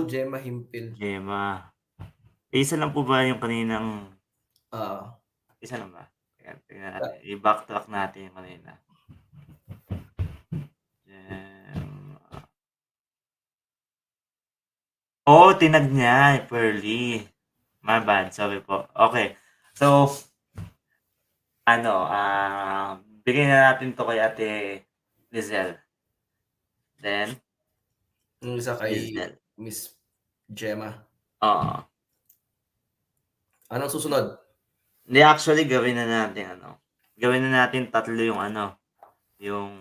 Gemma Himpil.
Gemma. Isa lang po ba yung kaninang... Isa lang ba? Tingnan natin. I-backtrack natin yung kanina. Gemma. Tinag niya. Pearly. My bad. Sorry po. Okay. So, bigyan na natin to kay Ate Lizelle. Then,
Yung isa kay
Lizelle.
Miss Gemma.
Oo.
Anong susunod?
Hindi, actually, gawin na natin tatlo yung yung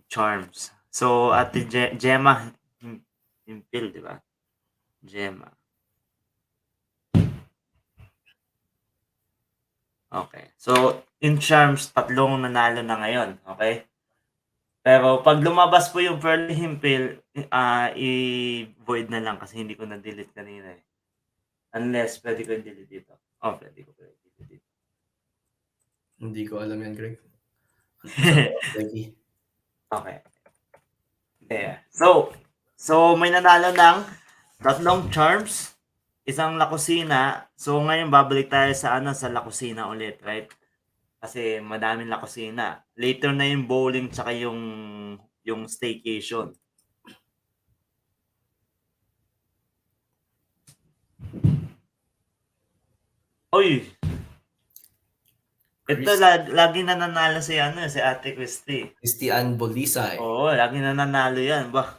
charms. So, Ate Gemma Himpil, di ba? Gemma. Okay. So, in charms, tatlong nanalo na ngayon. Okay? Pero pag lumabas po yung Pearly Himpil, i-void na lang kasi hindi ko na-delete kanina eh. Unless, pwede ko i-delete dito. Pwede ko i-delete dito.
Hindi ko alam yan, Greg.
Okay. Yeah. So may nanalo ng tatlong charms, isang La Cocina. So ngayon babalik tayo sa sa La Cocina ulit, right? Kasi madaming La Cocina. Later na yung bowling tsaka yung staycation. Oy! Ito, lagi na nanalo si Ate Christy.
Christian Bolisay.
Oo, lagi na nanalo yan. Bah.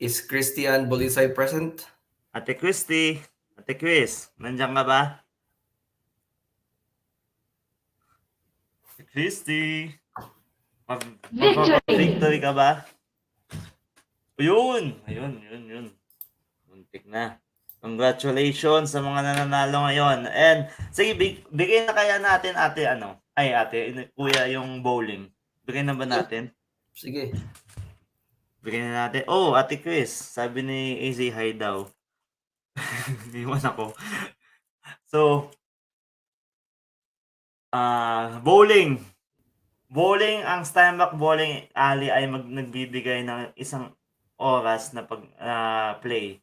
Is Christian Bolisay present?
Ate Christy, Ate Chris, nandiyan ka ba? Ate Christy, victory ka ba? Ayun. Muntik na. Congratulations sa mga nananalo ngayon. And sige, bigay na kaya natin kuya yung bowling. Bigay na ba natin?
Sige.
Bigay na natin. Ate Chris, sabi ni AZ hi daw. Iwan ako. So, bowling. Bowling, ang Steinbach Bowling Alley ay nagbibigay ng isang oras na play.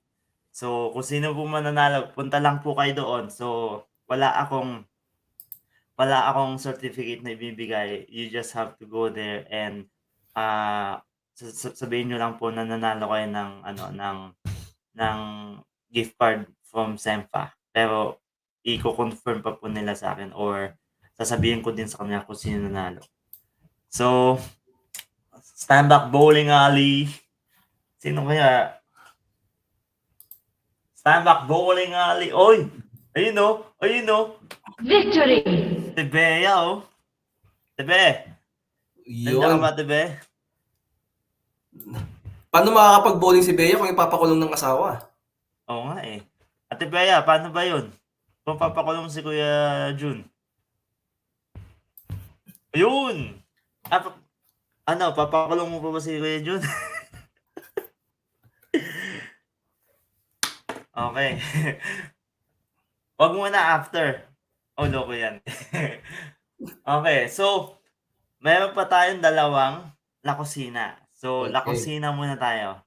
So, kung sino po mananalo, punta lang po kayo doon. So, wala akong certificate na ibibigay. You just have to go there and sabihin nyo lang po na nanalo kayo ng gift card from Sempa. Pero i-confirm pa po nila sa akin or sasabihin ko din sa kanila kung sino nanalo. So, Steinbach Bowling Alley. Sino kaya? Steinbach Bowling Alley. Oy! Ayun o.
Victory!
Tebea o. Tebe. Nandiyan ka ba, Tebe?
Paano makakapag-bowling si Bea kung ipapakulong ng asawa?
Oo nga eh. Ate Bea, paano ba yun? Kung papakulong si Kuya Jun. Ayun! Papakulong mo pa ba si Kuya Jun? Okay. Wag mo na after. Loko yan. Okay, so meron pa tayong dalawang La Cocina. So, La
Okay.
Cocina muna tayo.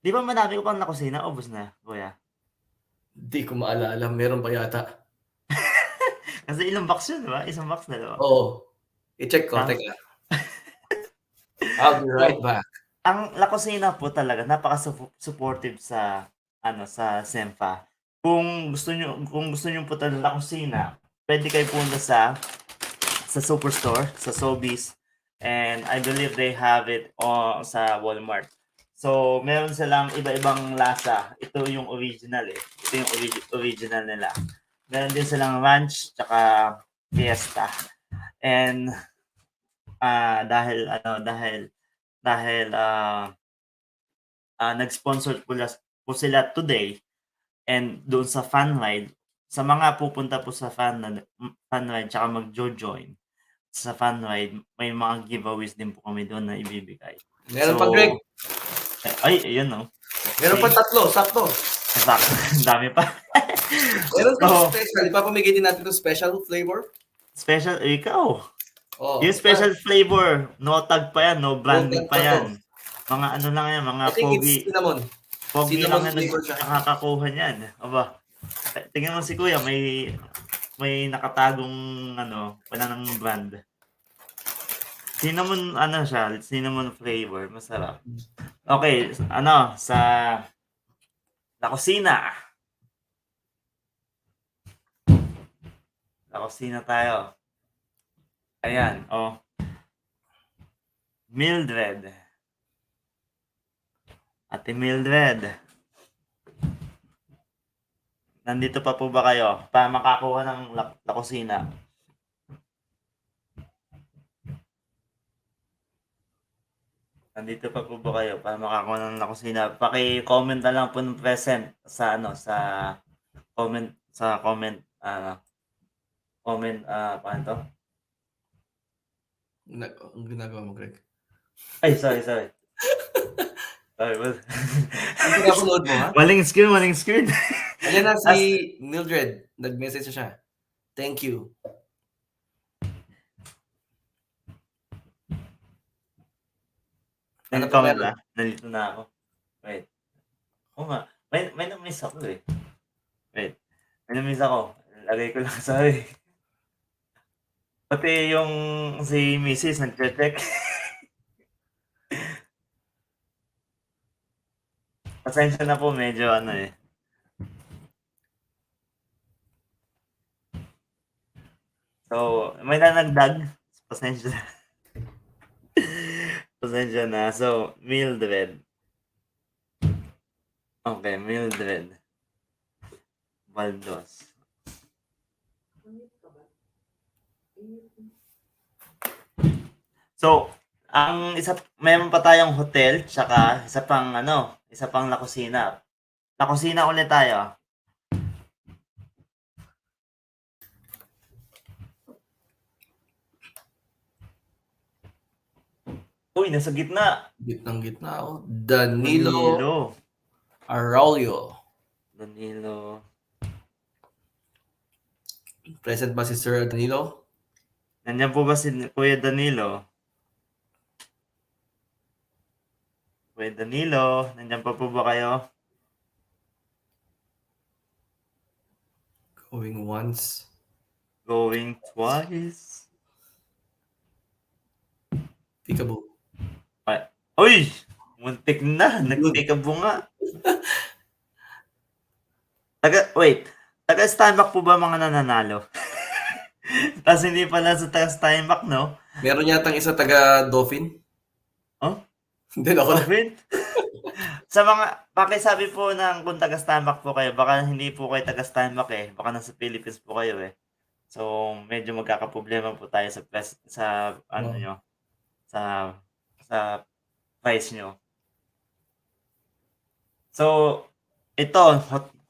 Di ba madami ko pang La Cocina? Ubus na, Kuya.
Hindi ko maalala. Meron pa yata.
Kasi ilang box yun, di ba? Isang box, dalawa.
Oo. I-check ko. Teka. I'll be right back.
Ang La Cocina po talaga napaka-supportive sa Sempa. Kung gusto niyo punta ng La Cocina, pwede kayo punta sa Superstore, sa Sobeys, and I believe they have it sa Walmart. So, meron silang iba-ibang lasa. Ito yung original eh. Ito yung original nila. Meron din silang ranch tsaka fiesta. And dahil nag-sponsor po sila today and doon sa fan ride, sa mga pupunta po sa fan ride tsaka mag-join, sa fun ride, may mga giveaways din po kami doon na ibibigay.
Meron pa, Greg.
Ay, ayun, no?
Meron pa 3, sakto.
Sakto. Ang dami pa.
Meron pa
So,
special. Ipapamigay din natin 'tong special flavor.
special, ikaw.
Oh,
Yung special flavor, no tag pa yan, no branding
tag
pa
pa to.
yan. Mga ano lang yan, mga
I think it's
pogi.
cinnamon.
Pogi
Cinnamon
lang yan
flavor siya.
nakakakuha niyan. Aba, tingnan mo si Kuya, may nakatagong wala ng brand. Cinnamon ano siya, cinnamon flavor, masarap. Okay, sa La Cocina. La Cocina tayo. Ayan, oh. Mildred. Ate Mildred. Nandito pa po ba kayo para makakuha ng La Cocina? Nandito pa po ba kayo para makakuha ng La Cocina? Paki-comment na lang po ng present sa comment paano to?
Ang ginagawa mo, Greg.
Ay, sorry. Sorry,
Ang pinapanood mo, ha?
maling screen.
Ayan na si Mildred. Nag-message siya. Thank you. Ano pa
Comment
meron?
na. Nandito na ako. Wait. Oo nga. May na-miss ako eh. Wait. May na-miss ako. Lagay ko lang sorry. Pati yung si Mrs. nag-check. Pasensya na po, medyo eh. So, may nanagdag. Pasensya na. Pasensya na. So, Mildred. Okay, Mildred. Baldos. So, meron pa tayong hotel, tsaka isa pang La Cocina. La Cocina ulit tayo. Uy, nasa gitna.
Gitnang-gitna ako. Danilo Araulio.
Danilo.
Present ba si Sir Danilo?
Nandiyan po ba si Kuya Danilo? Kuya Danilo, nandiyan pa po ba kayo?
Going once.
Going twice.
Peekaboo.
Uy! Muntik na. Nagtikabo nga. Taga-Steinbach po ba mga nananalo? Tapos hindi pala sa taga-Steinbach, no?
Meron yatang isa taga Dauphin.
Oh?
Hindi ako na.
Sa mga, pakisabi po kung taga-Steinbach po kayo, baka hindi po kayo taga-Steinbach eh. Baka nasa Philippines po kayo eh. So, medyo magkakaproblema po tayo sa nyo. Sa price nyo. So, ito,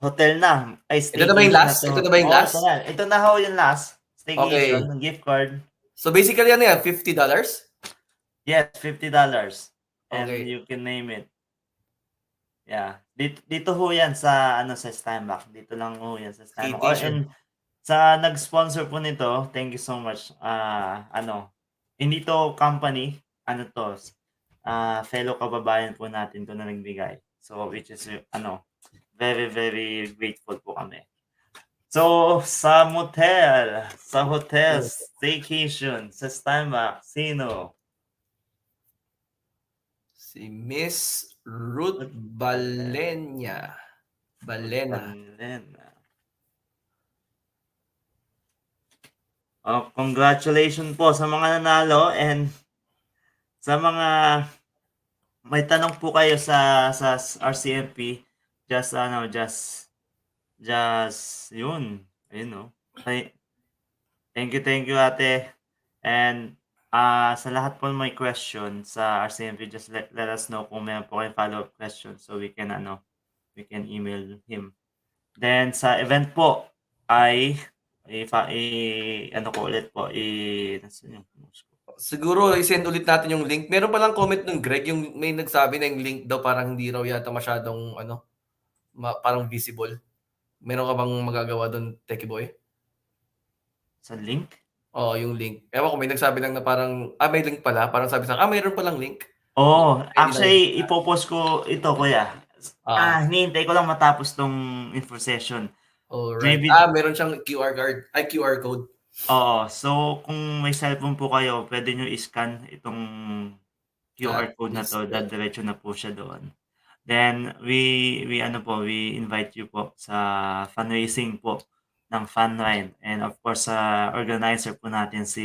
hotel na. Ay,
Ito na ba yung last? Ito na ba yung last?
Ito na ho yung last. Staycation,
Okay.
gift card.
So basically ano yan? $50?
Yes, $50. And
Okay.
you can name it. Yeah. Dito ho yan sa Steinbach. Dito lang ho yan sa Steinbach.
Staycation.
And sa nag-sponsor po nito, thank you so much. Hindi to company, fellow kababayan po natin to na nagbigay. So which is very very grateful po kami. So sa hotel, staycation sa Steinbach, sino?
Si Miss Ruth Balena.
Congratulations po sa mga nanalo, and sa mga may tanong po kayo sa RCMP, just yun. Ayun, no. Thank you ate. And sa lahat po may question sa RCMP, just let us know kung meron po kayong follow-up question so we can email him. Then sa event po ay ano ko ulit po, nasaan yung post ko?
Siguro i-send ulit natin yung link. Meron palang comment ng Greg, yung may nagsabi na yung link daw parang hindi raw yata masyadong parang visible. Meron ka bang magagawa doon, Techie Boy?
Sa link?
Oo, yung link. Ewan ko, may nagsabi lang na parang, may link pala. Parang sabi sa mayroon palang link.
Oo,
Pwede lang
actually, ipopost ko ito, kuya. Hinihintay ko lang matapos tong info session.
Alright.
Maybe,
Meron siyang QR code.
oo. So, kung may cellphone po kayo, pwede nyo i-scan itong QR code na to, dadiretso na po siya doon. Then, we invite you po sa fundraising po ng Fun Ride. And of course, sa organizer po natin si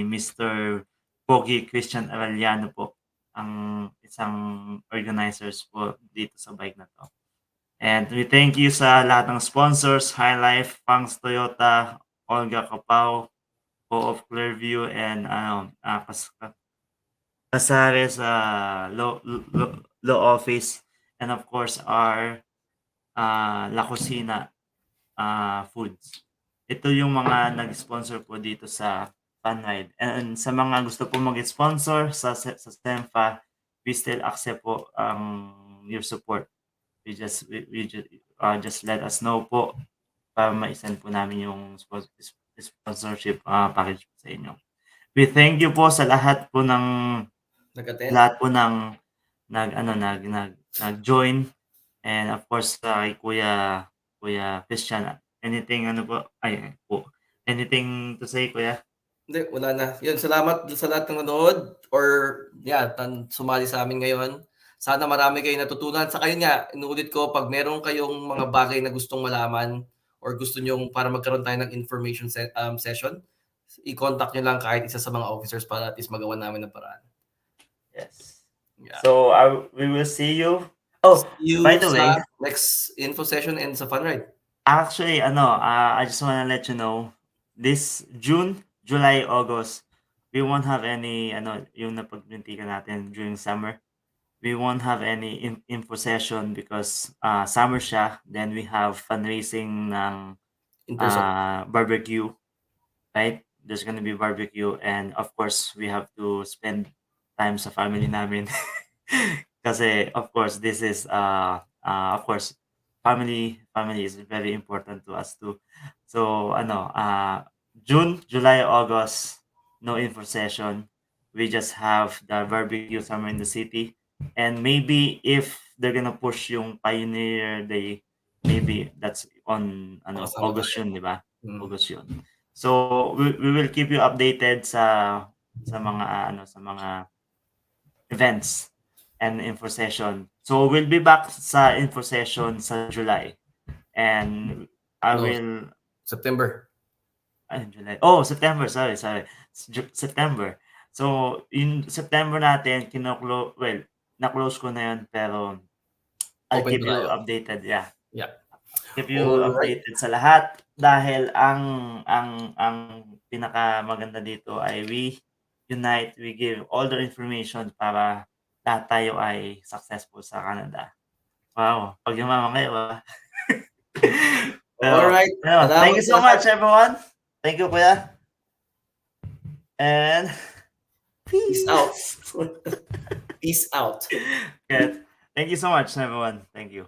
Mr. Pogi Christian Arellano po, ang isang organizers po dito sa bike na to. And we thank you sa lahat ng sponsors, High Life, Pangs Toyota, Olga Capao, Po of Clearview, and Casares Law Office, and of course our La Cocina Foods. Ito yung mga nag-sponsor po dito sa Fun Ride. And sa mga gusto po mag-sponsor sa STEMFA, we still accept po your support. We just let us know po para ma-send po namin yung sponsorship package po sa inyo. We thank you po sa lahat po ng nag-join, and of course kay Kuya Christian, anything to say, Kuya?
Hindi, wala na. Yun, salamat sa lahat ng nanood or sumali sa amin ngayon. Sana marami kayong natutunan. Sa kayo nga, inuulit ko, pag meron kayong mga bagay na gustong malaman or gusto nyo para magkaroon tayo ng information session, i-contact nyo lang kahit isa sa mga officers para at least magawa namin ng paraan.
Yes.
Yeah.
So, we will see you. By the way,
next info session and sa Fun Ride.
Actually, I just wanna let you know, this June, July, August, we won't have any, yung napagpintikan natin during summer. We won't have any info session because summer siya. Then we have fundraising ng barbecue, right? There's gonna be barbecue, and of course, we have to spend time sa family namin. Kasi, of course, this is, of course, family is very important to us too. So, June, July, August, no info session. We just have the barbecue somewhere in the city. And maybe if they're gonna push yung Pioneer Day, maybe that's on August yun, di ba? August yun. So we will keep you updated sa mga events and info session. So we'll be back sa info session sa July. And
September.
July. September. Sorry. September. So, in September natin, na-close ko na yun, pero I'll keep you updated. Yeah. Keep you updated sa lahat dahil ang pinaka maganda dito ay we unite, we give all the information para lahat tayo ay successful sa Canada. Wow, pag yumaman kayo.
Alright.
Thank you so much, everyone. Thank you, Kuya. And
peace out. Peace out.
Good. Thank you so much, everyone. Thank you.